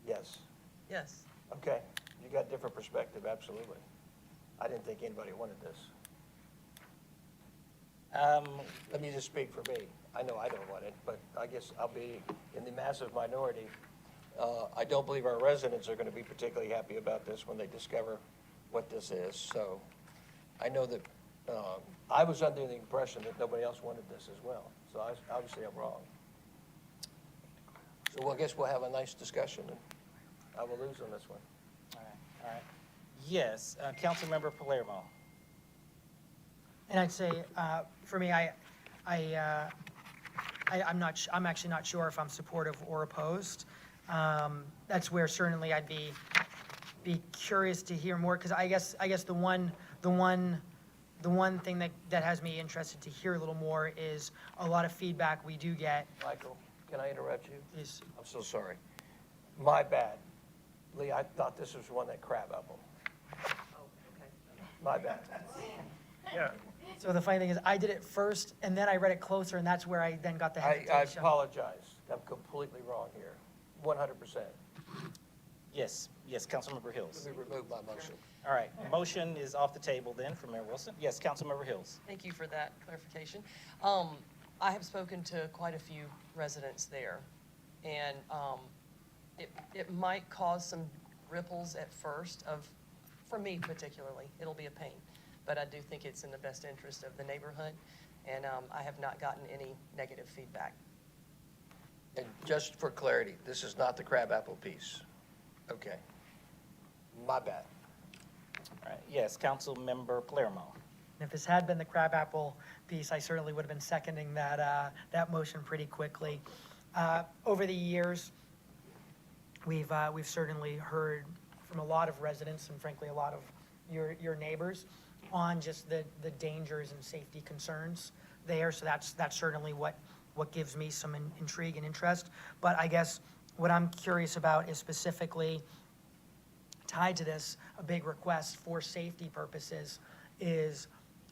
Speaker 8: yes.
Speaker 5: Yes.
Speaker 8: Okay. You got a different perspective, absolutely. I didn't think anybody wanted this. Let me just speak for me. I know I don't want it, but I guess I'll be in the massive minority. I don't believe our residents are going to be particularly happy about this when they discover what this is. So I know that I was under the impression that nobody else wanted this as well. So obviously I'm wrong. So I guess we'll have a nice discussion, and I will lose on this one.
Speaker 1: All right. Yes, Councilmember Palermo.
Speaker 4: And I'd say, for me, I'm actually not sure if I'm supportive or opposed. That's where certainly I'd be curious to hear more, because I guess the one thing that has me interested to hear a little more is a lot of feedback we do get.
Speaker 8: Michael, can I interrupt you?
Speaker 4: Is
Speaker 8: I'm so sorry. My bad. Lee, I thought this was one that crab apple. My bad.
Speaker 9: Yeah.
Speaker 4: so the funny thing is, I did it first, and then I read it closer, and that's where I then got the
Speaker 8: I
Speaker 4: hesitation.
Speaker 8: apologize. I'm completely wrong here. 100%.
Speaker 1: Yes, Councilmember Hills.
Speaker 8: Let me remove my motion.
Speaker 1: All right, motion is off the table then for Mayor Wilson. Yes, Councilmember Hills.
Speaker 5: Thank you for that clarification. I have spoken to quite a few residents there, and it might cause some ripples at first for me particularly, it'll be a pain. But I do think it's in the best interest of the neighborhood, and I have not gotten any negative feedback.
Speaker 8: And just for clarity, this is not the crabapple piece. Okay. My bad.
Speaker 1: All right, yes, Councilmember Palermo.
Speaker 4: If this had been the crabapple piece, I certainly would have been seconding that motion pretty quickly. Over the years, we've certainly heard from a lot of residents and frankly a lot of your neighbors on just the dangers and safety concerns there. So that's certainly what gives me some intrigue and interest. But I guess what I'm curious about is specifically tied to this, a big request for safety purposes is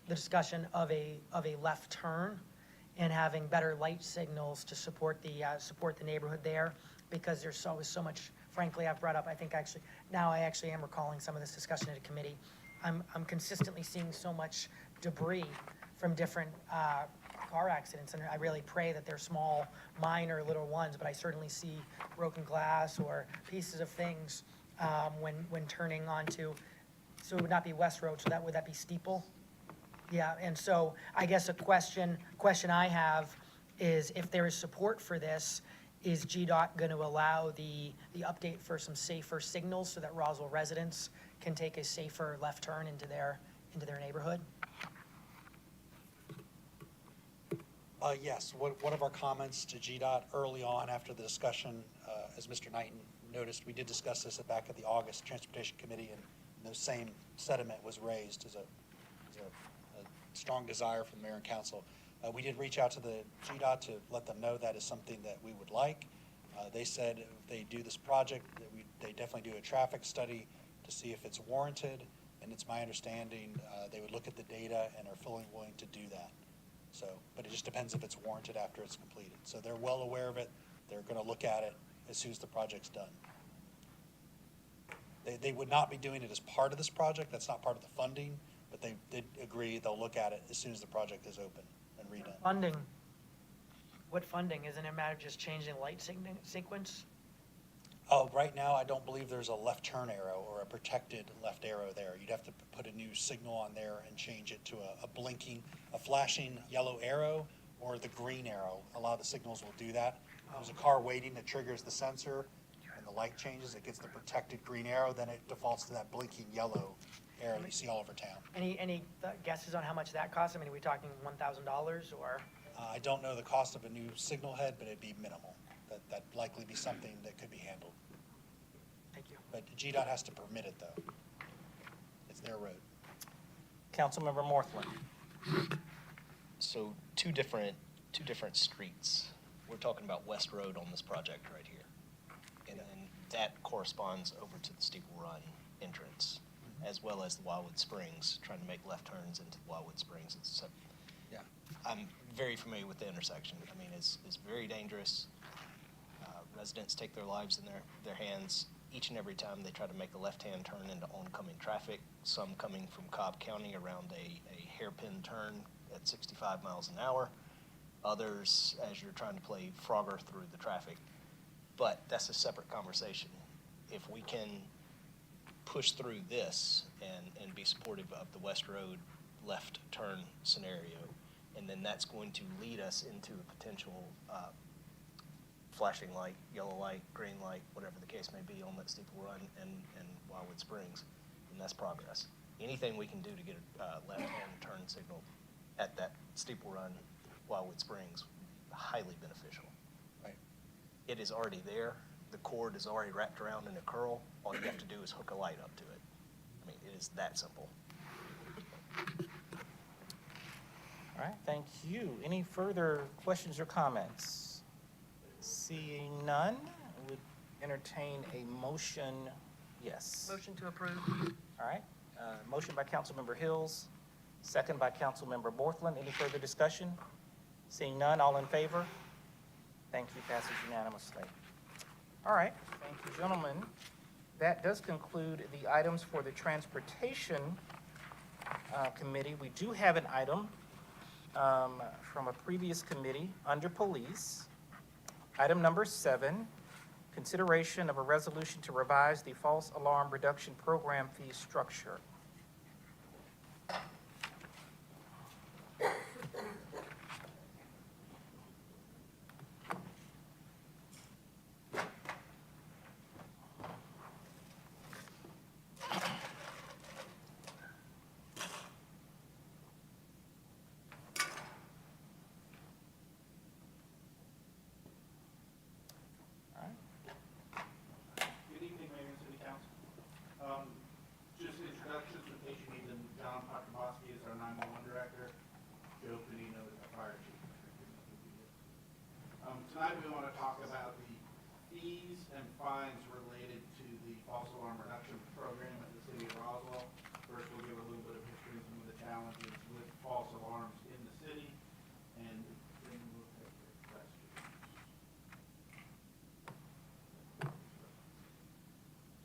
Speaker 4: the discussion of a left turn and having better light signals to support the neighborhood there, because there's always so much, frankly, I've brought up, I think actually, now I actually am recalling some of this discussion at a committee. I'm consistently seeing so much debris from different car accidents, and I really pray that they're small, minor, little ones, but I certainly see broken glass or pieces of things when turning onto, so it would not be West Road, so would that be Steeple? Yeah, and so I guess a question I have is if there is support for this, is GDOT going to allow the update for some safer signals so that Roswell residents can take a safer left turn into their neighborhood?
Speaker 3: Yes, one of our comments to GDOT early on after the discussion, as Mr. Knighton noticed, we did discuss this back at the August Transportation Committee, and the same sentiment was raised as a strong desire from the mayor and council. We did reach out to the GDOT to let them know that is something that we would like. They said if they do this project, that they definitely do a traffic study to see if it's warranted, and it's my understanding they would look at the data and are fully willing to do that. So, but it just depends if it's warranted after it's completed. So they're well aware of it. They're going to look at it as soon as the project's done. They would not be doing it as part of this project. That's not part of the funding, but they did agree they'll look at it as soon as the project is open and redone.
Speaker 4: Funding. What funding? Isn't it a matter of just changing light sequence?
Speaker 3: Oh, right now, I don't believe there's a left turn arrow or a protected left arrow there. You'd have to put a new signal on there and change it to a flashing yellow arrow or the green arrow. A lot of the signals will do that. There's a car waiting that triggers the sensor, and the light changes. It gets the protected green arrow, then it defaults to that blinking yellow arrow you see all over town.
Speaker 4: Any guesses on how much that costs? I mean, are we talking $1,000 or?
Speaker 3: I don't know the cost of a new signal head, but it'd be minimal. That'd likely be something that could be handled.
Speaker 4: Thank you.
Speaker 3: But GDOT has to permit it, though. It's their road.
Speaker 1: Councilmember Morthland.
Speaker 10: So two different streets. We're talking about West Road on this project right here. And then that corresponds over to the Steeple Run entrance, as well as the Wildwood Springs, trying to make left turns into the Wildwood Springs.
Speaker 3: Yeah.
Speaker 10: I'm very familiar with the intersection. I mean, it's very dangerous. Residents take their lives in their hands each and every time they try to make a left-hand turn into oncoming traffic, some coming from Cobb County around a hairpin turn at 65 miles an hour, others as you're trying to play Frogger through the traffic. But that's a separate conversation. If we can push through this and be supportive of the West Road left turn scenario, and then that's going to lead us into a potential flashing light, yellow light, green light, whatever the case may be on that Steeple Run and Wildwood Springs, and that's progress. Anything we can do to get a left-hand turn signal at that Steeple Run, Wildwood Springs, highly beneficial.
Speaker 3: Right.
Speaker 10: It is already there. The cord is already wrapped around in a curl. All you have to do is hook a light up to it. I mean, it is that simple.
Speaker 1: All right, thank you. Any further questions or comments? Seeing none, I would entertain a motion. Yes.
Speaker 5: Motion to approve.
Speaker 1: All right, motion by Councilmember Hills, second by Councilmember Borthland. Any further discussion? Seeing none, all in favor? Thank you, passes unanimously. All right, thank you, gentlemen. That does conclude the items for the Transportation Committee. We do have an item from a previous committee under Police. Item number 7, consideration of a resolution to revise the false alarm reduction program fee structure.
Speaker 6: Good evening, Mayor and City Council. Just introductions in case you need them. John Pokrobowski is our 911 director. Joe Panino is our fire chief. Tonight we want to talk about the fees and fines related to the false alarm reduction program at the city of Roswell. First, we'll give a little bit of history and some of the challenges with false alarms in the city, and then we'll take your questions.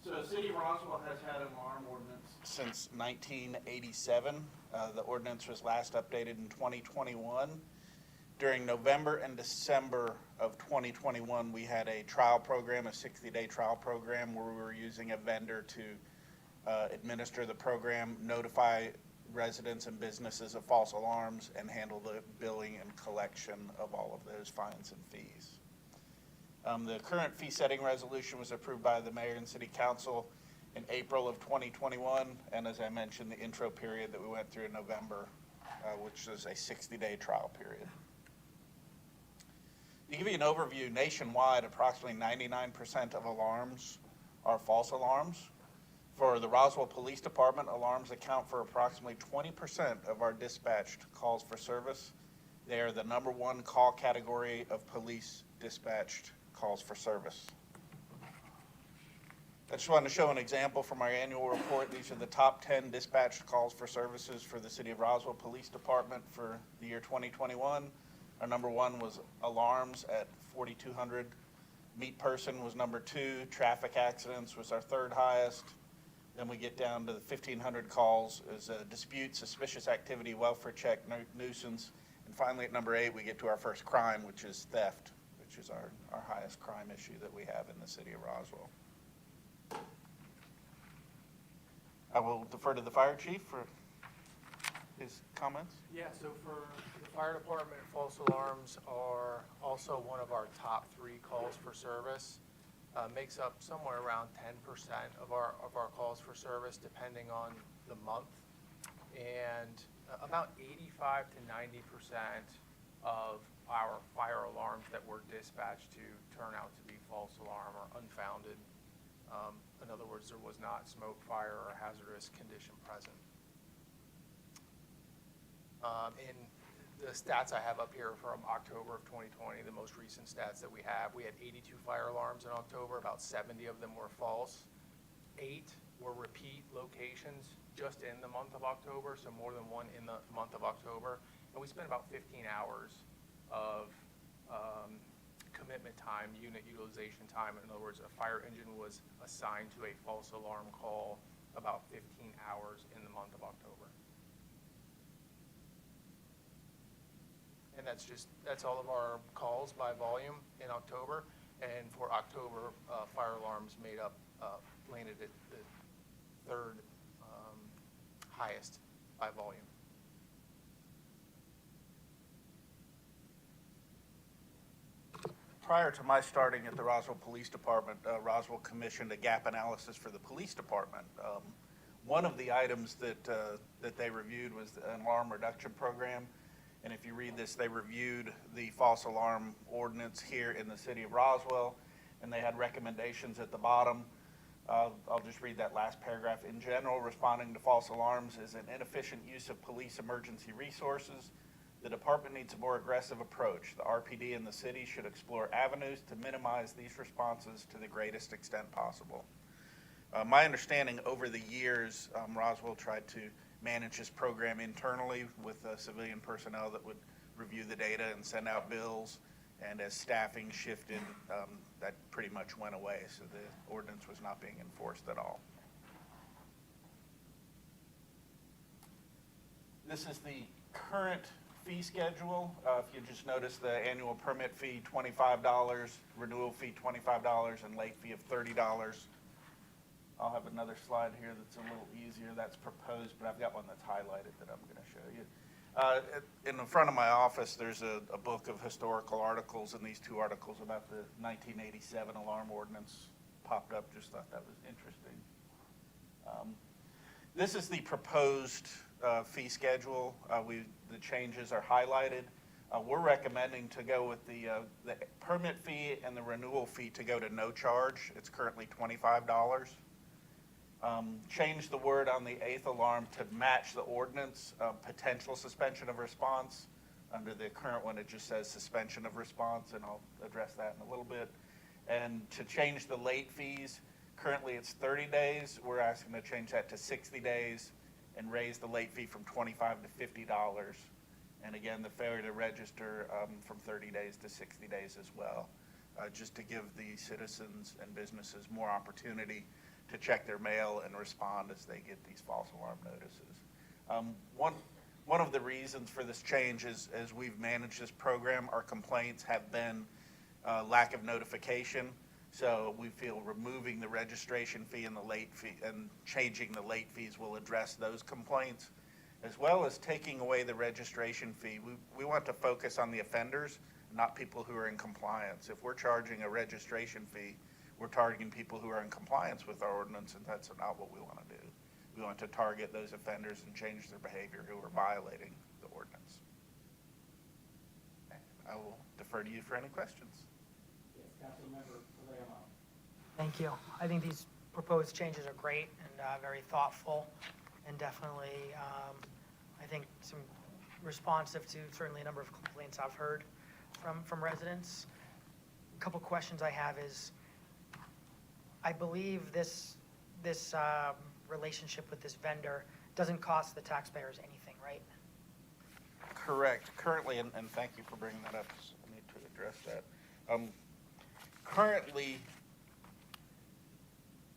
Speaker 6: So City of Roswell has had an alarm ordinance since 1987. The ordinance was last updated in 2021. During November and December of 2021, we had a trial program, a 60-day trial program, where we were using a vendor to administer the program, notify residents and businesses of false alarms, and handle the billing and collection of all of those fines and fees. The current fee setting resolution was approved by the mayor and city council in April of 2021, and as I mentioned, the intro period that we went through in November, which is a 60-day trial period. To give you an overview, nationwide, approximately 99% of alarms are false alarms. For the Roswell Police Department, alarms account for approximately 20% of our dispatched calls for service. They are the #1 call category of police dispatched calls for service. I just wanted to show an example from our annual report. These are the top 10 dispatched calls for services for the City of Roswell Police Department for the year 2021. Our #1 was alarms at 4,200. Meet person was #2. Traffic accidents was our 3rd highest. Then we get down to the 1,500 calls is dispute, suspicious activity, welfare check, nuisance. And finally at #8, we get to our first crime, which is theft, which is our highest crime issue that we have in the City of Roswell. I will defer to the fire chief for his comments.
Speaker 12: Yeah, so for the fire department, false alarms are also one of our top 3 calls for service. Makes up somewhere around 10% of our calls for service, depending on the month. And about 85 to 90% of our fire alarms that we're dispatched to turn out to be false alarm or unfounded. In other words, there was not smoke, fire, or hazardous condition present. In the stats I have up here from October of 2020, the most recent stats that we have, we had 82 fire alarms in October. About 70 of them were false. 8 were repeat locations just in the month of October, so more than one in the month of October. And we spent about 15 hours of commitment time, unit utilization time. In other words, a fire engine was assigned to a false alarm call about 15 hours in the month of October. And that's all of our calls by volume in October. And for October, fire alarms landed at the 3rd highest by volume.
Speaker 6: Prior to my starting at the Roswell Police Department, Roswell commissioned a gap analysis for the police department. One of the items that they reviewed was an alarm reduction program. And if you read this, they reviewed the false alarm ordinance here in the City of Roswell, and they had recommendations at the bottom. I'll just read that last paragraph. In general, responding to false alarms is an inefficient use of police emergency resources. The department needs a more aggressive approach. The RPD and the city should explore avenues to minimize these responses to the greatest extent possible. My understanding over the years, Roswell tried to manage this program internally with civilian personnel that would review the data and send out bills. And as staffing shifted, that pretty much went away. So the ordinance was not being enforced at all. This is the current fee schedule. If you just notice the annual permit fee, $25, renewal fee, $25, and late fee of $30. I'll have another slide here that's a little easier. That's proposed, but I've got one that's highlighted that I'm going to show you. In the front of my office, there's a book of historical articles, and these 2 articles about the 1987 alarm ordinance popped up. Just thought that was interesting. This is the proposed fee schedule. The changes are highlighted. We're recommending to go with the permit fee and the renewal fee to go to no charge. It's currently $25. Change the word on the 8th alarm to match the ordinance, potential suspension of response. Under the current one, it just says suspension of response, and I'll address that in a little bit. And to change the late fees, currently it's 30 days. We're asking to change that to 60 days and raise the late fee from $25 to $50. And again, the failure to register from 30 days to 60 days as well, just to give the citizens and businesses more opportunity to check their mail and respond as they get these false alarm notices. One of the reasons for this change is, as we've managed this program, our complaints have been lack of notification. So we feel removing the registration fee and the late fee and changing the late fees will address those complaints, as well as taking away the registration fee. We want to focus on the offenders not people who are in compliance. If we're charging a registration fee, we're targeting people who are in compliance with our ordinance, and that's not what we want to do. We want to target those offenders and change their behavior who are violating the ordinance. I will defer to you for any questions.
Speaker 7: Yes, Councilmember Palermo.
Speaker 4: Thank you. I think these proposed changes are great and very thoughtful, and definitely, I think, some responsive to certainly a number of complaints I've heard from residents. A couple questions I have is, I believe this relationship with this vendor doesn't cost the taxpayers anything, right?
Speaker 6: Correct. Currently, and thank you for bringing that up, 'cause I need to address that. Currently,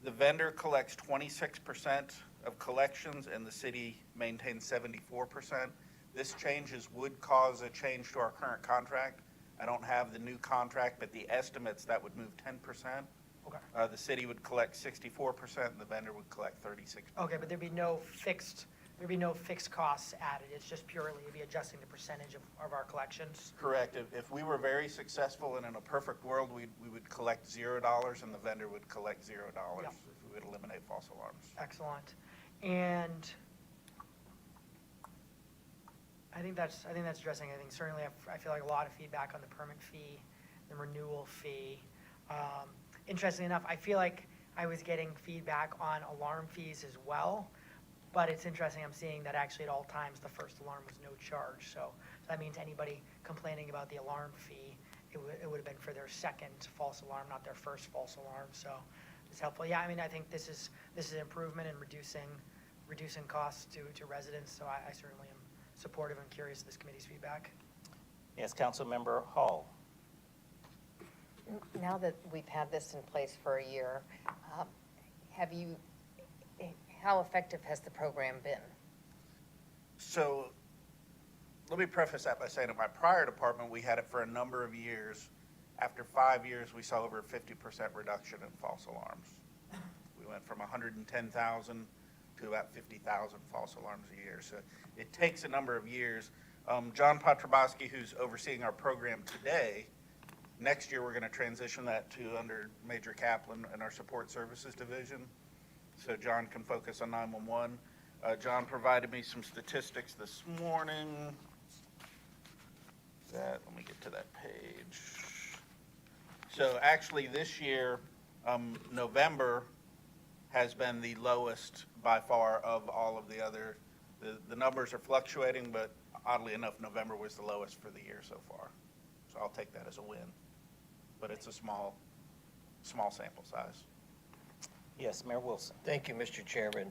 Speaker 6: the vendor collects 26% of collections and the city maintains 74%. This would cause a change to our current contract. I don't have the new contract, but the estimates, that would move 10%.
Speaker 4: Okay.
Speaker 6: The city would collect 64% and the vendor would collect 36%.
Speaker 4: Okay, but there'd be no fixed costs added. It's just purely, it'd be adjusting the percentage of our collections.
Speaker 6: Correct. If we were very successful and in a perfect world, we would collect $0 and the vendor would collect $0
Speaker 4: Yep.
Speaker 6: if we would eliminate false alarms.
Speaker 4: Excellent. And I think that's addressing, I think certainly I feel like a lot of feedback on the permit fee, the renewal fee. Interestingly enough, I feel like I was getting feedback on alarm fees as well, but it's interesting, I'm seeing that actually at all times, the first alarm was no charge. So that means anybody complaining about the alarm fee, it would have been for their second false alarm, not their first false alarm. So it's helpful. Yeah, I mean, I think this is an improvement in reducing costs to residents. So I certainly am supportive and curious of this committee's feedback.
Speaker 1: Yes, Councilmember Hall.
Speaker 2: Now that we've had this in place for a year, how effective has the program been?
Speaker 6: So let me preface that by saying at my prior department, we had it for a number of years. After 5 years, we saw over a 50% reduction in false alarms. We went from 110,000 to about 50,000 false alarms a year. So it takes a number of years. John Potrabowski, who's overseeing our program today, next year we're going to transition that to under Major Kaplan in our support services division. So John can focus on 911. John provided me some statistics this morning. Let me get to that page. So actually this year, November has been the lowest by far of all of the other. The numbers are fluctuating, but oddly enough, November was the lowest for the year so far. So I'll take that as a win. But it's a small sample size.
Speaker 1: Yes, Mayor Wilson.
Speaker 8: Thank you, Mr. Chairman.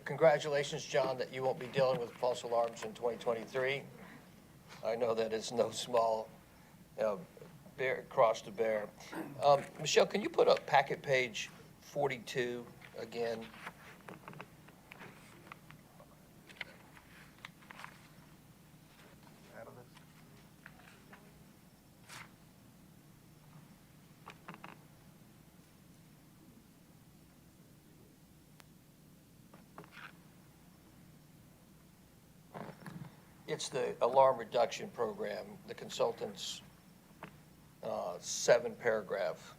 Speaker 8: Congratulations, John, that you won't be dealing with false alarms in 2023. I know that it's no small cross to bear. Michelle, can you put up packet page 42 again?
Speaker 6: Out of this.
Speaker 8: It's the alarm reduction program, the consultant's 7-paragraph.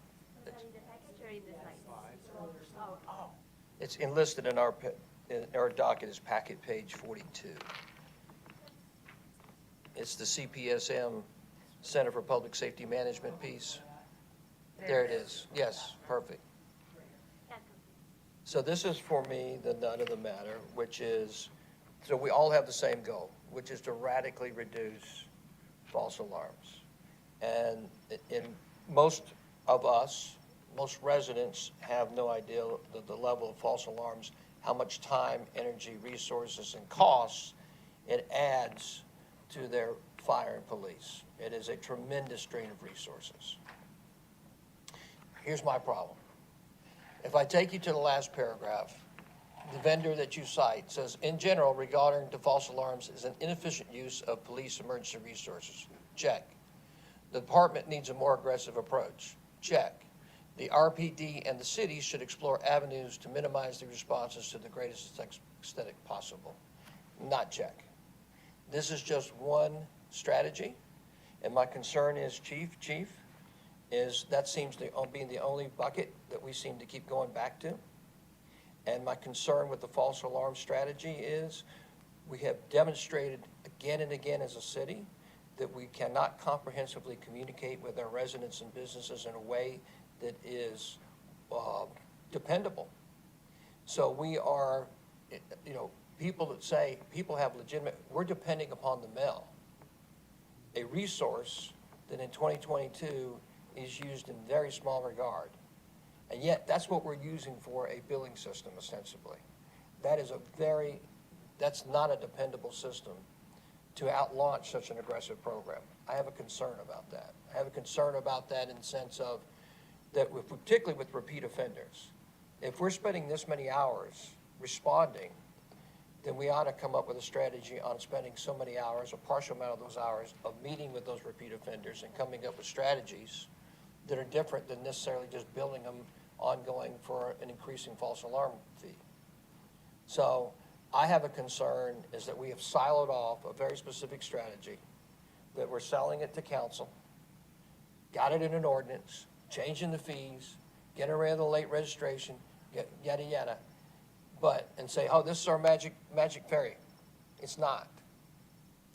Speaker 8: It's enlisted in our docket as packet page 42. It's the CPSM, Center for Public Safety Management piece. There it is. Yes, perfect. So this is for me the nut of the matter, which is, so we all have the same goal, which is to radically reduce false alarms. And in most of us, most residents have no idea the level of false alarms, how much time, energy, resources, and costs it adds to their fire and police. It is a tremendous drain of resources. Here's my problem. If I take you to the last paragraph, the vendor that you cite says, in general, regarding to false alarms is an inefficient use of police emergency resources. Check. The department needs a more aggressive approach. Check. The RPD and the city should explore avenues to minimize the responses to the greatest extent possible. Not check. This is just one strategy. And my concern is, Chief, is that seems to be the only bucket that we seem to keep going back to. And my concern with the false alarm strategy is we have demonstrated again and again as a city that we cannot comprehensively communicate with our residents and businesses in a way that is dependable. So we are, you know, people that say people have legitimate, we're depending upon the mail, a resource that in 2022 is used in very small regard. And yet that's what we're using for a billing system ostensibly. That is that's not a dependable system to out-launch such an aggressive program. I have a concern about that. I have a concern about that in the sense of that, particularly with repeat offenders. If we're spending this many hours responding, then we ought to come up with a strategy on spending so many hours, a partial amount of those hours, of meeting with those repeat offenders and coming up with strategies that are different than necessarily just billing them ongoing for an increasing false alarm fee. So I have a concern is that we have siloed off a very specific strategy, that we're selling it to council, got it in an ordinance, changing the fees, getting rid of the late registration, yada, yada. And say, oh, this is our magic fairy. It's not.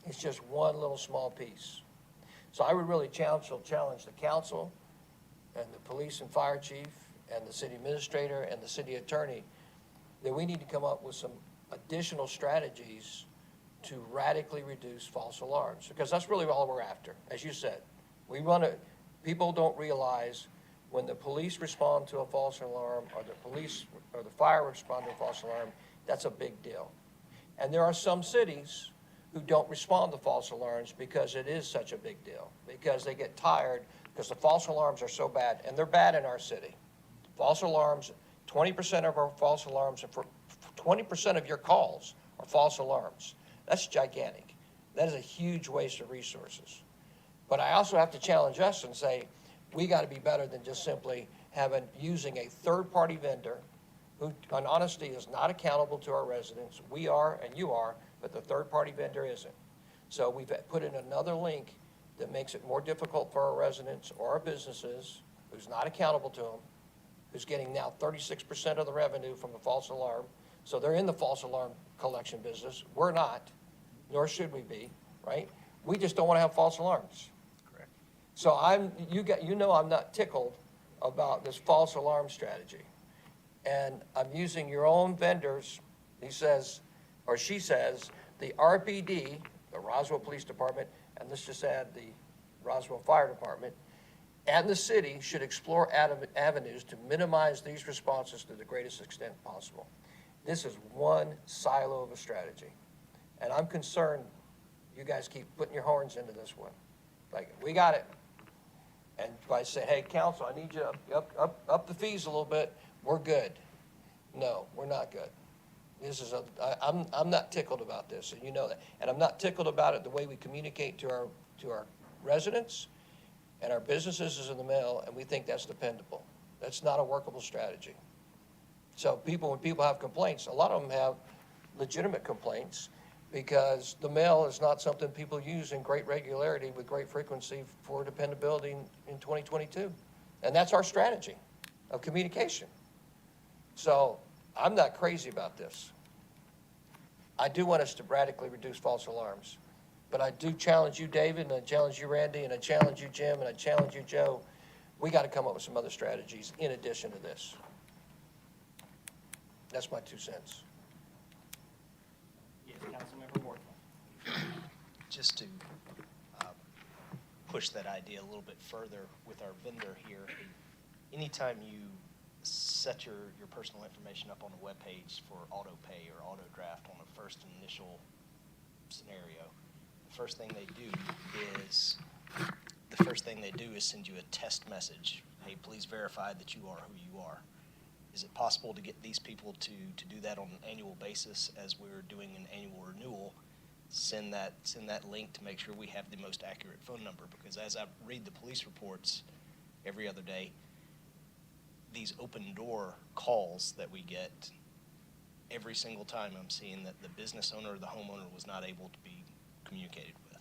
Speaker 8: It's just one little small piece. So I would really challenge the council and the police and fire chief and the city administrator and the city attorney that we need to come up with some additional strategies to radically reduce false alarms, because that's really all we're after. As you said, people don't realize when the police respond to a false alarm or the fire respond to a false alarm, that's a big deal. And there are some cities who don't respond to false alarms because it is such a big deal, because they get tired because the false alarms are so bad, and they're bad in our city. False alarms, 20% of our false alarms, 20% of your calls are false alarms. That's gigantic. That is a huge waste of resources. But I also have to challenge us and say, we got to be better than just simply using a third-party vendor who, in honesty, is not accountable to our residents. We are, and you are, but the third-party vendor isn't. So we've put in another link that makes it more difficult for our residents or our businesses, who's not accountable to them, who's getting now 36% of the revenue from the false alarm. So they're in the false alarm collection business. We're not, nor should we be, right? We just don't want to have false alarms.
Speaker 10: Correct.
Speaker 8: So you know I'm not tickled about this false alarm strategy. And I'm using your own vendors, he says, or she says, the RPD, the Roswell Police Department, and let's just add the Roswell Fire Department, and the city should explore avenues to minimize these responses to the greatest extent possible. This is one silo of a strategy. And I'm concerned you guys keep putting your horns into this one. Like, we got it. And by saying, hey, council, I need you to up the fees a little bit, we're good. No, we're not good. I'm not tickled about this, and you know that. And I'm not tickled about it the way we communicate to our residents and our businesses is in the mail, and we think that's dependable. That's not a workable strategy. So when people have complaints, a lot of them have legitimate complaints because the mail is not something people use in great regularity with great frequency for dependability in 2022. And that's our strategy of communication. So I'm not crazy about this. I do want us to radically reduce false alarms. But I do challenge you, David, and I challenge you, Randy, and I challenge you, Jim, and I challenge you, Joe. We got to come up with some other strategies in addition to this. That's my 2 cents.
Speaker 1: Yes, Councilmember Morton.
Speaker 10: Just to push that idea a little bit further with our vendor here, anytime you set your personal information up on the webpage for auto pay or auto draft on the first initial scenario, the first thing they do is send you a test message. Hey, please verify that you are who you are. Is it possible to get these people to do that on an annual basis as we're doing an annual renewal? Send that link to make sure we have the most accurate phone number, because as I read the police reports every other day, these open door calls that we get, every single time I'm seeing that the business owner or the homeowner was not able to be communicated with.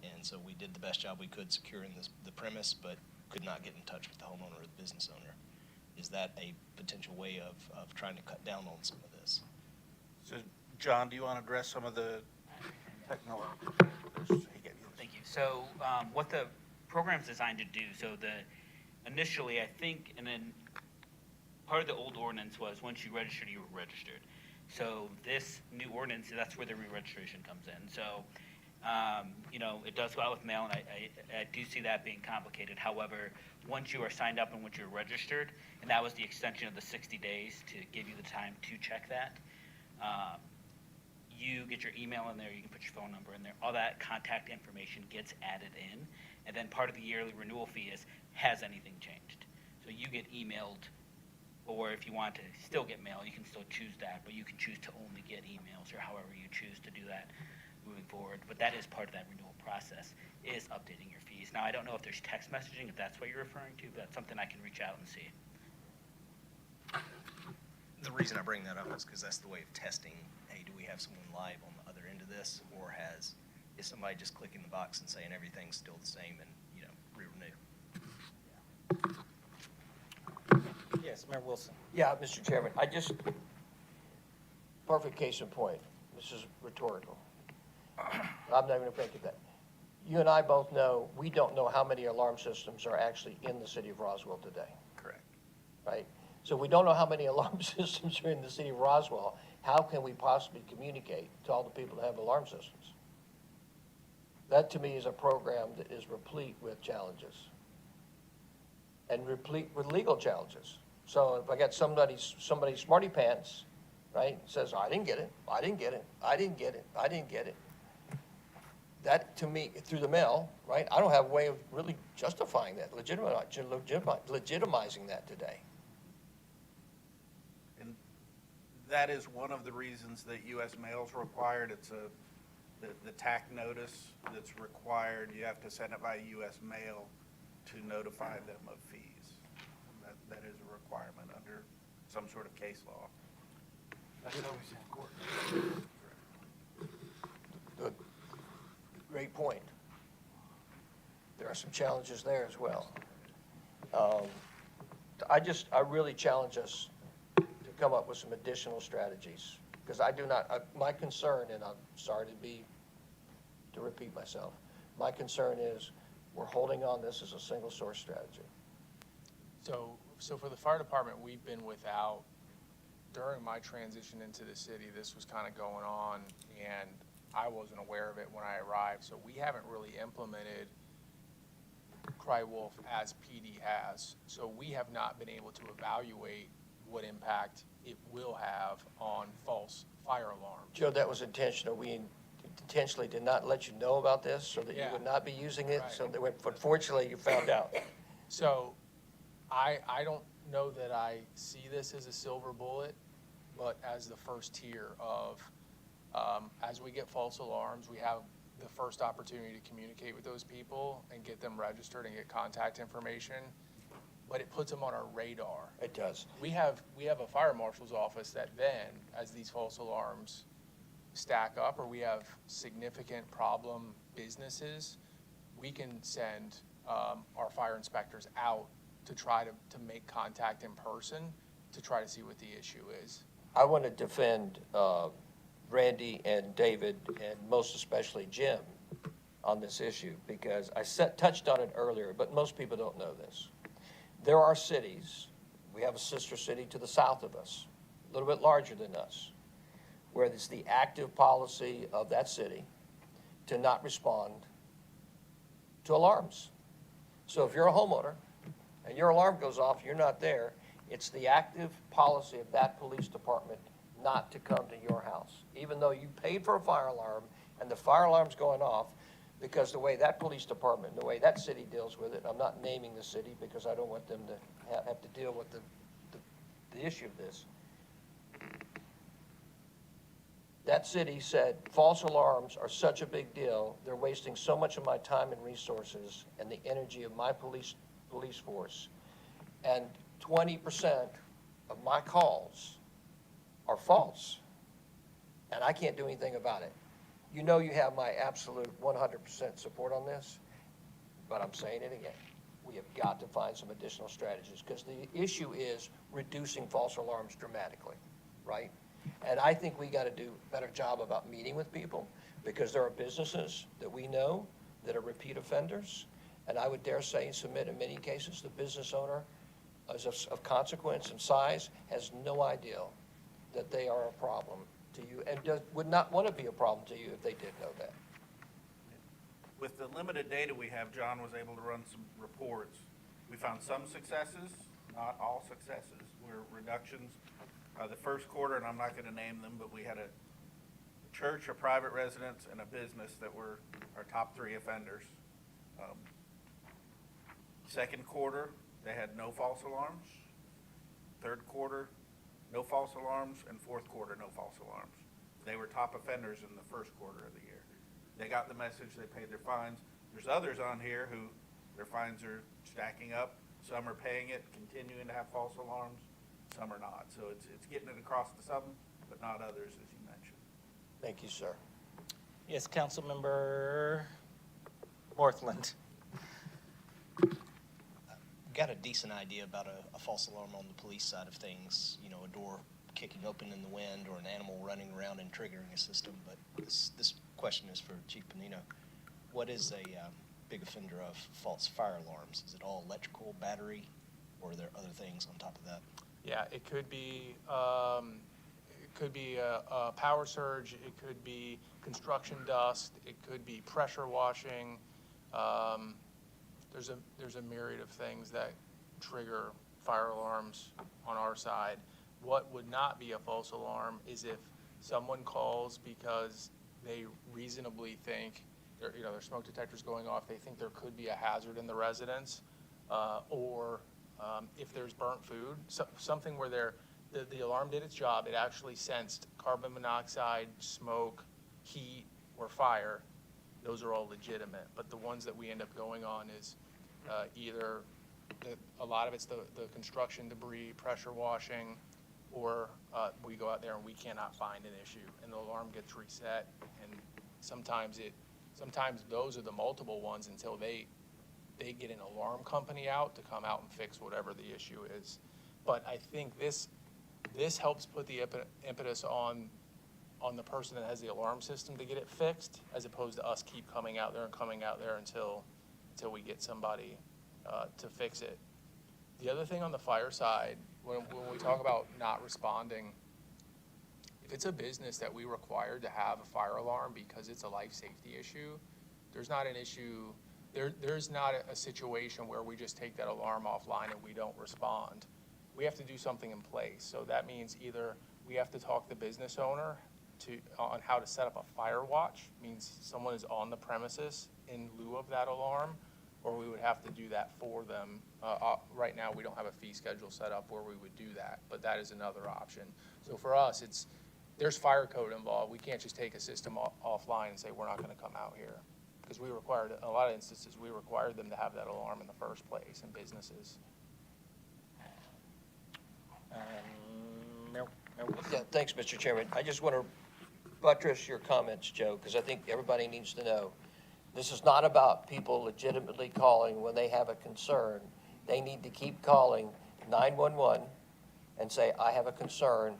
Speaker 10: And so we did the best job we could securing the premise, but could not get in touch with the homeowner or the business owner. Is that a potential way of trying to cut down on some of this?
Speaker 6: So, John, do you want to address some of the technology?
Speaker 13: Thank you. So what the program's designed to do, so initially, I think, and then part of the old ordinance was once you registered, you were registered. So this new ordinance, that's where the re-registration comes in. So, it does go out with mail, and I do see that being complicated. However, once you are signed up and once you're registered, and that was the extension of the 60 days to give you the time to check that, you get your email in there, you can put your phone number in there, all that contact information gets added in, and then part of the yearly renewal fee is, has anything changed? So you get emailed, or if you want to still get mail, you can still choose that, but you can choose to only get emails, or however you choose to do that moving forward. But that is part of that renewal process, is updating your fees. Now, I don't know if there's text messaging, if that's what you're referring to, but that's something I can reach out and see.
Speaker 10: The reason I bring that up is because that's the way of testing, hey, do we have someone live on the other end of this, or is somebody just clicking the box and saying everything's still the same and, re-renew?
Speaker 1: Yes, Mayor Wilson.
Speaker 8: Yeah, Mr. Chairman, perfect case in point. This is rhetorical. I'm not even going to think of that. You and I both know, we don't know how many alarm systems are actually in the city of Roswell today,
Speaker 10: Correct.
Speaker 8: right? So we don't know how many alarm systems are in the city of Roswell. How can we possibly communicate to all the people that have alarm systems? That, to me, is a program that is replete with challenges and replete with legal challenges. So if I got somebody smarty pants, right, says, I didn't get it, I didn't get it, I didn't get it, I didn't get it. That, to me, through the mail, right, I don't have a way of really justifying that, legitimizing that today.
Speaker 6: And that is one of the reasons that U.S. mail is required. It's the TAC notice that's required. You have to send it by U.S. mail to notify them of fees. That is a requirement under some sort of case law.
Speaker 9: That's always important.
Speaker 8: Good. Great point. There are some challenges there as well. I really challenge us to come up with some additional strategies, because my concern, and I'm sorry to repeat myself, my concern is we're holding on this as a single source strategy.
Speaker 12: So for the fire department, we've been without, during my transition into the city, this was kind of going on, and I wasn't aware of it when I arrived. So we haven't really implemented Cry Wolf as PD has. So we have not been able to evaluate what impact it will have on false fire alarms.
Speaker 8: Joe, that was intentional. We intentionally did not let you know about this so that you would not be using it.
Speaker 12: Right.
Speaker 8: So but fortunately, you found out.
Speaker 12: So I don't know that I see this as a silver bullet, but as the first tier of, as we get false alarms, we have the first opportunity to communicate with those people and get them registered and get contact information, but it puts them on our radar.
Speaker 8: It does.
Speaker 12: We have a fire marshal's office that then, as these false alarms stack up, or we have significant problem businesses, we can send our fire inspectors out to try to make contact in person to try to see what the issue is.
Speaker 8: I want to defend Randy and David, and most especially Jim, on this issue, because I touched on it earlier, but most people don't know this. There are cities, we have a sister city to the south of us, a little bit larger than us, where it's the active policy of that city to not respond to alarms. So if you're a homeowner and your alarm goes off, you're not there, it's the active policy of that police department not to come to your house, even though you paid for a fire alarm and the fire alarm's going off, because the way that police department, the way that city deals with it, I'm not naming the city because I don't want them to have to deal with the issue of this. That city said, false alarms are such a big deal, they're wasting so much of my time and resources and the energy of my police force, and 20% of my calls are false, and I can't do anything about it. you know you have my absolute 100% support on this, but I'm saying it again. We have got to find some additional strategies, because the issue is reducing false alarms dramatically, right? And I think we got to do a better job about meeting with people, because there are businesses that we know that are repeat offenders, and I would dare say submit in many cases the business owner as of consequence and size has no idea that they are a problem to you, and would not want to be a problem to you if they did know that.
Speaker 6: With the limited data we have, John was able to run some reports. We found some successes, not all successes, where reductions. The first quarter, and I'm not going to name them, but we had a church, a private residence, and a business that were our top 3 offenders. Second quarter, they had no false alarms. Third quarter, no false alarms, and fourth quarter, no false alarms. They were top offenders in the first quarter of the year. They got the message, they paid their fines. There's others on here who their fines are stacking up. Some are paying it, continuing to have false alarms. Some are not. So it's getting it across to some, but not others, as you mentioned.
Speaker 8: Thank you, sir.
Speaker 1: Yes, Councilmember Northland.
Speaker 10: Got a decent idea about a false alarm on the police side of things, you know, a door kicking open in the wind or an animal running around and triggering a system. But this question is for Chief Panino. What is a big offender of false fire alarms? Is it all electrical, battery, or are there other things on top of that?
Speaker 12: Yeah, it could be a power surge, it could be construction dust, it could be pressure washing. There's a myriad of things that trigger fire alarms on our side. What would not be a false alarm is if someone calls because they reasonably think their smoke detector's going off, they think there could be a hazard in the residence, or if there's burnt food, something where the alarm did its job, it actually sensed carbon monoxide, smoke, heat, or fire. Those are all legitimate, but the ones that we end up going on is either a lot of it's the construction debris, pressure washing, or we go out there and we cannot find an issue, and the alarm gets reset, and sometimes those are the multiple ones until they get an alarm company out to come out and fix whatever the issue is. But I think this helps put the impetus on the person that has the alarm system to get it fixed, as opposed to us keep coming out there until we get somebody to fix it. The other thing on the fire side, when we talk about not responding, if it's a business that we require to have a fire alarm because it's a life safety issue, there's not an issue. There's not a situation where we just take that alarm offline and we don't respond. We have to do something in place. So that means either we have to talk the business owner on how to set up a fire watch, means someone is on the premises in lieu of that alarm, or we would have to do that for them. Right now, we don't have a fee schedule set up where we would do that, but that is another option. So for us, there's fire code involved. We can't just take a system offline and say, we're not gonna come out here. Because in a lot of instances, we required them to have that alarm in the first place in businesses.
Speaker 8: Yeah, thanks, Mr. Chairman. I just want to buttress your comments, Joe, because I think everybody needs to know. This is not about people legitimately calling when they have a concern. They need to keep calling 911 and say, I have a concern,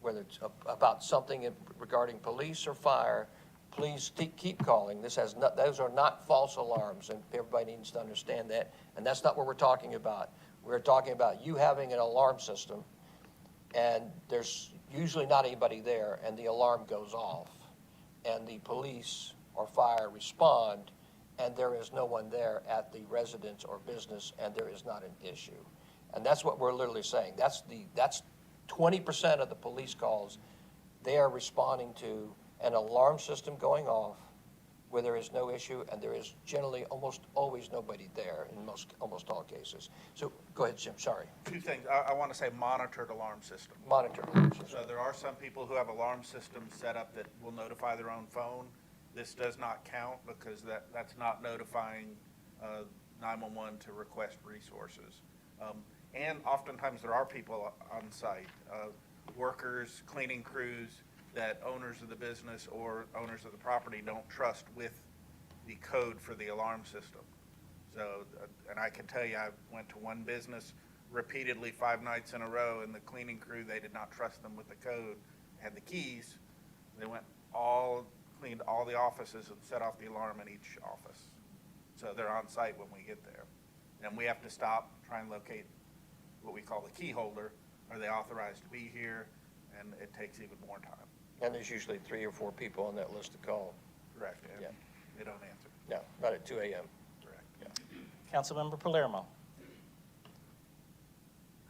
Speaker 8: whether it's about something regarding police or fire. Please keep calling. Those are not false alarms, and everybody needs to understand that. And that's not what we're talking about. We're talking about you having an alarm system, and there's usually not anybody there, and the alarm goes off, and the police or fire respond, and there is no one there at the residence or business, and there is not an issue. And that's what we're literally saying. That's 20% of the police calls. They are responding to an alarm system going off where there is no issue, and there is generally almost always nobody there in almost all cases. So go ahead, Jim, sorry.
Speaker 6: Two things. I want to say monitored alarm system.
Speaker 8: Monitored alarm system.
Speaker 6: So there are some people who have alarm systems set up that will notify their own phone. This does not count because that's not notifying 911 to request resources. And oftentimes there are people on site, workers, cleaning crews. that owners of the business or owners of the property don't trust with the code for the alarm system. So, and I can tell you, I went to one business repeatedly 5 nights in a row, and the cleaning crew, they did not trust them with the code, had the keys. They cleaned all the offices and set off the alarm in each office. So they're on site when we get there. And we have to stop, try and locate what we call the key holder. Are they authorized to be here? And it takes even more time.
Speaker 8: And there's usually 3 or 4 people on that list to call.
Speaker 6: Correct. And
Speaker 8: Yeah.
Speaker 6: they don't answer.
Speaker 8: No, not at 2 a.m.
Speaker 6: Correct.
Speaker 1: Councilmember Palermo.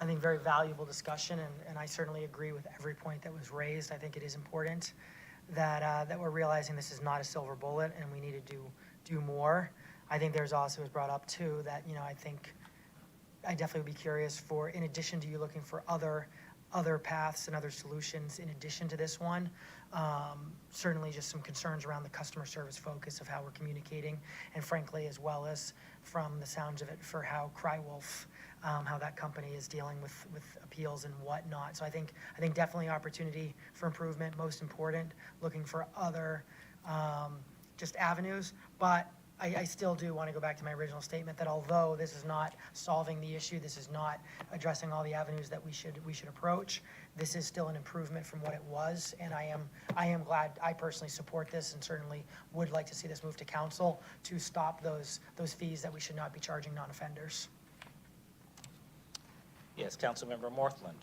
Speaker 4: I think very valuable discussion, and I certainly agree with every point that was raised. I think it is important that we're realizing this is not a silver bullet, and we need to do more. I think there's also, was brought up too, that, I think I definitely would be curious for, in addition to you looking for other paths and other solutions in addition to this one, certainly just some concerns around the customer service focus of how we're communicating, and frankly, as well as from the sounds of it, for how Crywolf, how that company is dealing with appeals and whatnot. So I think definitely opportunity for improvement, most important, looking for other just avenues. But I still do want to go back to my original statement that although this is not solving the issue, this is not addressing all the avenues that we should approach, this is still an improvement from what it was. And I am glad, I personally support this and certainly would like to see this move to council to stop those fees that we should not be charging non-offenders.
Speaker 1: Yes, Councilmember Morthland.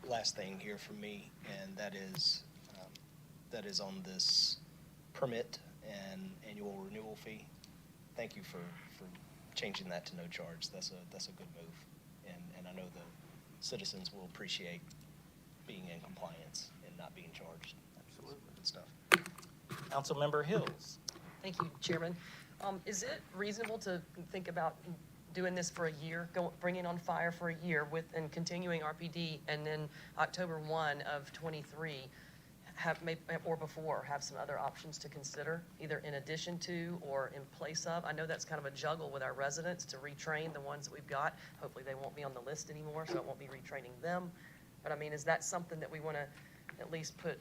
Speaker 10: Last thing here from me, and that is on this permit and annual renewal fee. Thank you for changing that to no charge. That's a good move, and I know the citizens will appreciate being in compliance and not being charged. Absolutely. Good stuff.
Speaker 1: Councilmember Hills.
Speaker 5: Thank you, Chairman. Is it reasonable to think about doing this for a year, bringing on fire for a year and continuing RPD, and then October 1 of 23, or before, have some other options to consider, either in addition to or in place of? I know that's kind of a juggle with our residents to retrain the ones that we've got. Hopefully they won't be on the list anymore, so it won't be retraining them. But I mean, is that something that we want to at least put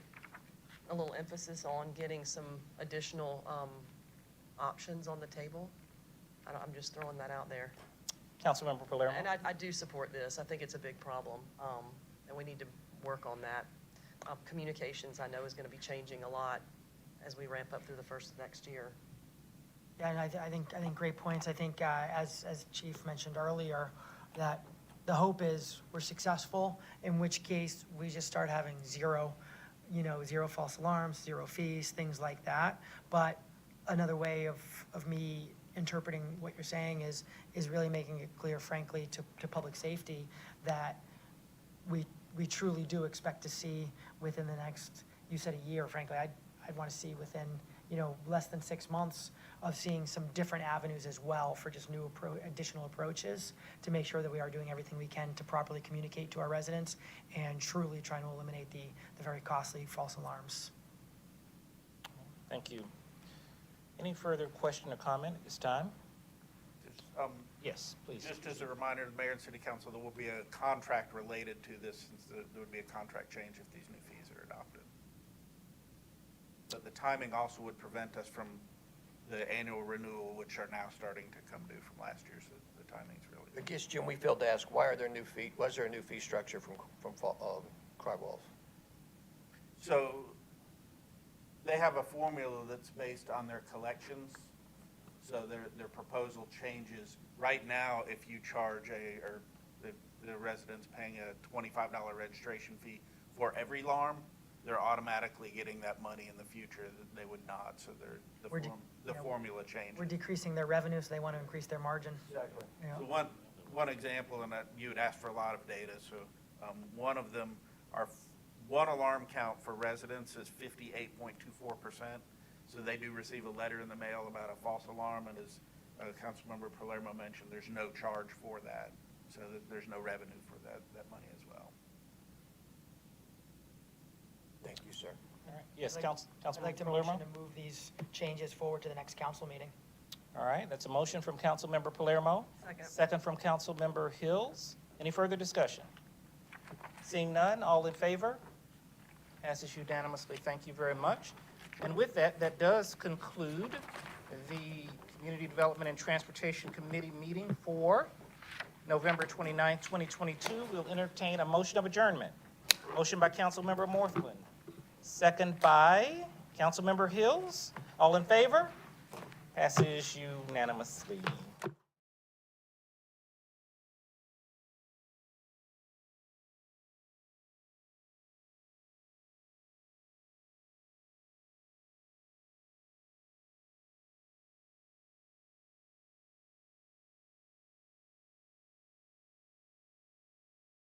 Speaker 5: a little emphasis on, getting some additional options on the table? I'm just throwing that out there.
Speaker 1: Councilmember Palermo.
Speaker 5: And I do support this. I think it's a big problem, and we need to work on that. Communications, I know, is going to be changing a lot as we ramp up through the first of next year.
Speaker 4: Yeah, and I think great points. I think as Chief mentioned earlier, that the hope is we're successful, in which case we just start having zero false alarms, zero fees, things like that. But another way of me interpreting what you're saying is really making it clear, frankly, to public safety that we truly do expect to see within the next, you said a year, frankly, I'd want to see within, less than 6 months of seeing some different avenues as well for just new additional approaches to make sure that we are doing everything we can to properly communicate to our residents and truly trying to eliminate the very costly false alarms.
Speaker 1: Thank you. Any further question or comment at this time? Yes, please.
Speaker 6: Just as a reminder to the mayor and city council, there will be a contract related to this, since there would be a contract change if these new fees are adopted. But the timing also would prevent us from the annual renewal, which are now starting to come due from last year, so the timing's really
Speaker 8: I guess, Jim, we failed to ask, was there a new fee structure from Crywolf?
Speaker 6: So they have a formula that's based on their collections. So their proposal changes. Right now, if you charge the residents paying a $25 registration fee for every alarm, they're automatically getting that money in the future that they would not. So the formula changes.
Speaker 4: We're decreasing their revenue, so they want to increase their margin.
Speaker 6: Exactly.
Speaker 4: Yeah.
Speaker 6: So one example, and you had asked for a lot of data, so one of them, our one alarm count for residents is 58.24%. So they do receive a letter in the mail about a false alarm, and as Councilmember Palermo mentioned, there's no charge for that. So there's no revenue for that money as well.
Speaker 8: Thank you, sir.
Speaker 1: All right. Yes,
Speaker 4: I'd
Speaker 1: Councilmember
Speaker 4: like to
Speaker 1: Palermo.
Speaker 4: motion to move these changes forward to the next council meeting.
Speaker 1: All right, that's a motion from Councilmember Palermo.
Speaker 5: Second.
Speaker 1: Second from Councilmember Hills. Any further discussion? Seeing none, all in favor? Passes unanimously. Thank you very much. And with that, that does conclude the Community Development and Transportation Committee meeting for November 29th, 2022. We'll entertain a motion of adjournment. Motion by Councilmember Morthland, second by Councilmember Hills. All in favor? Passes unanimously.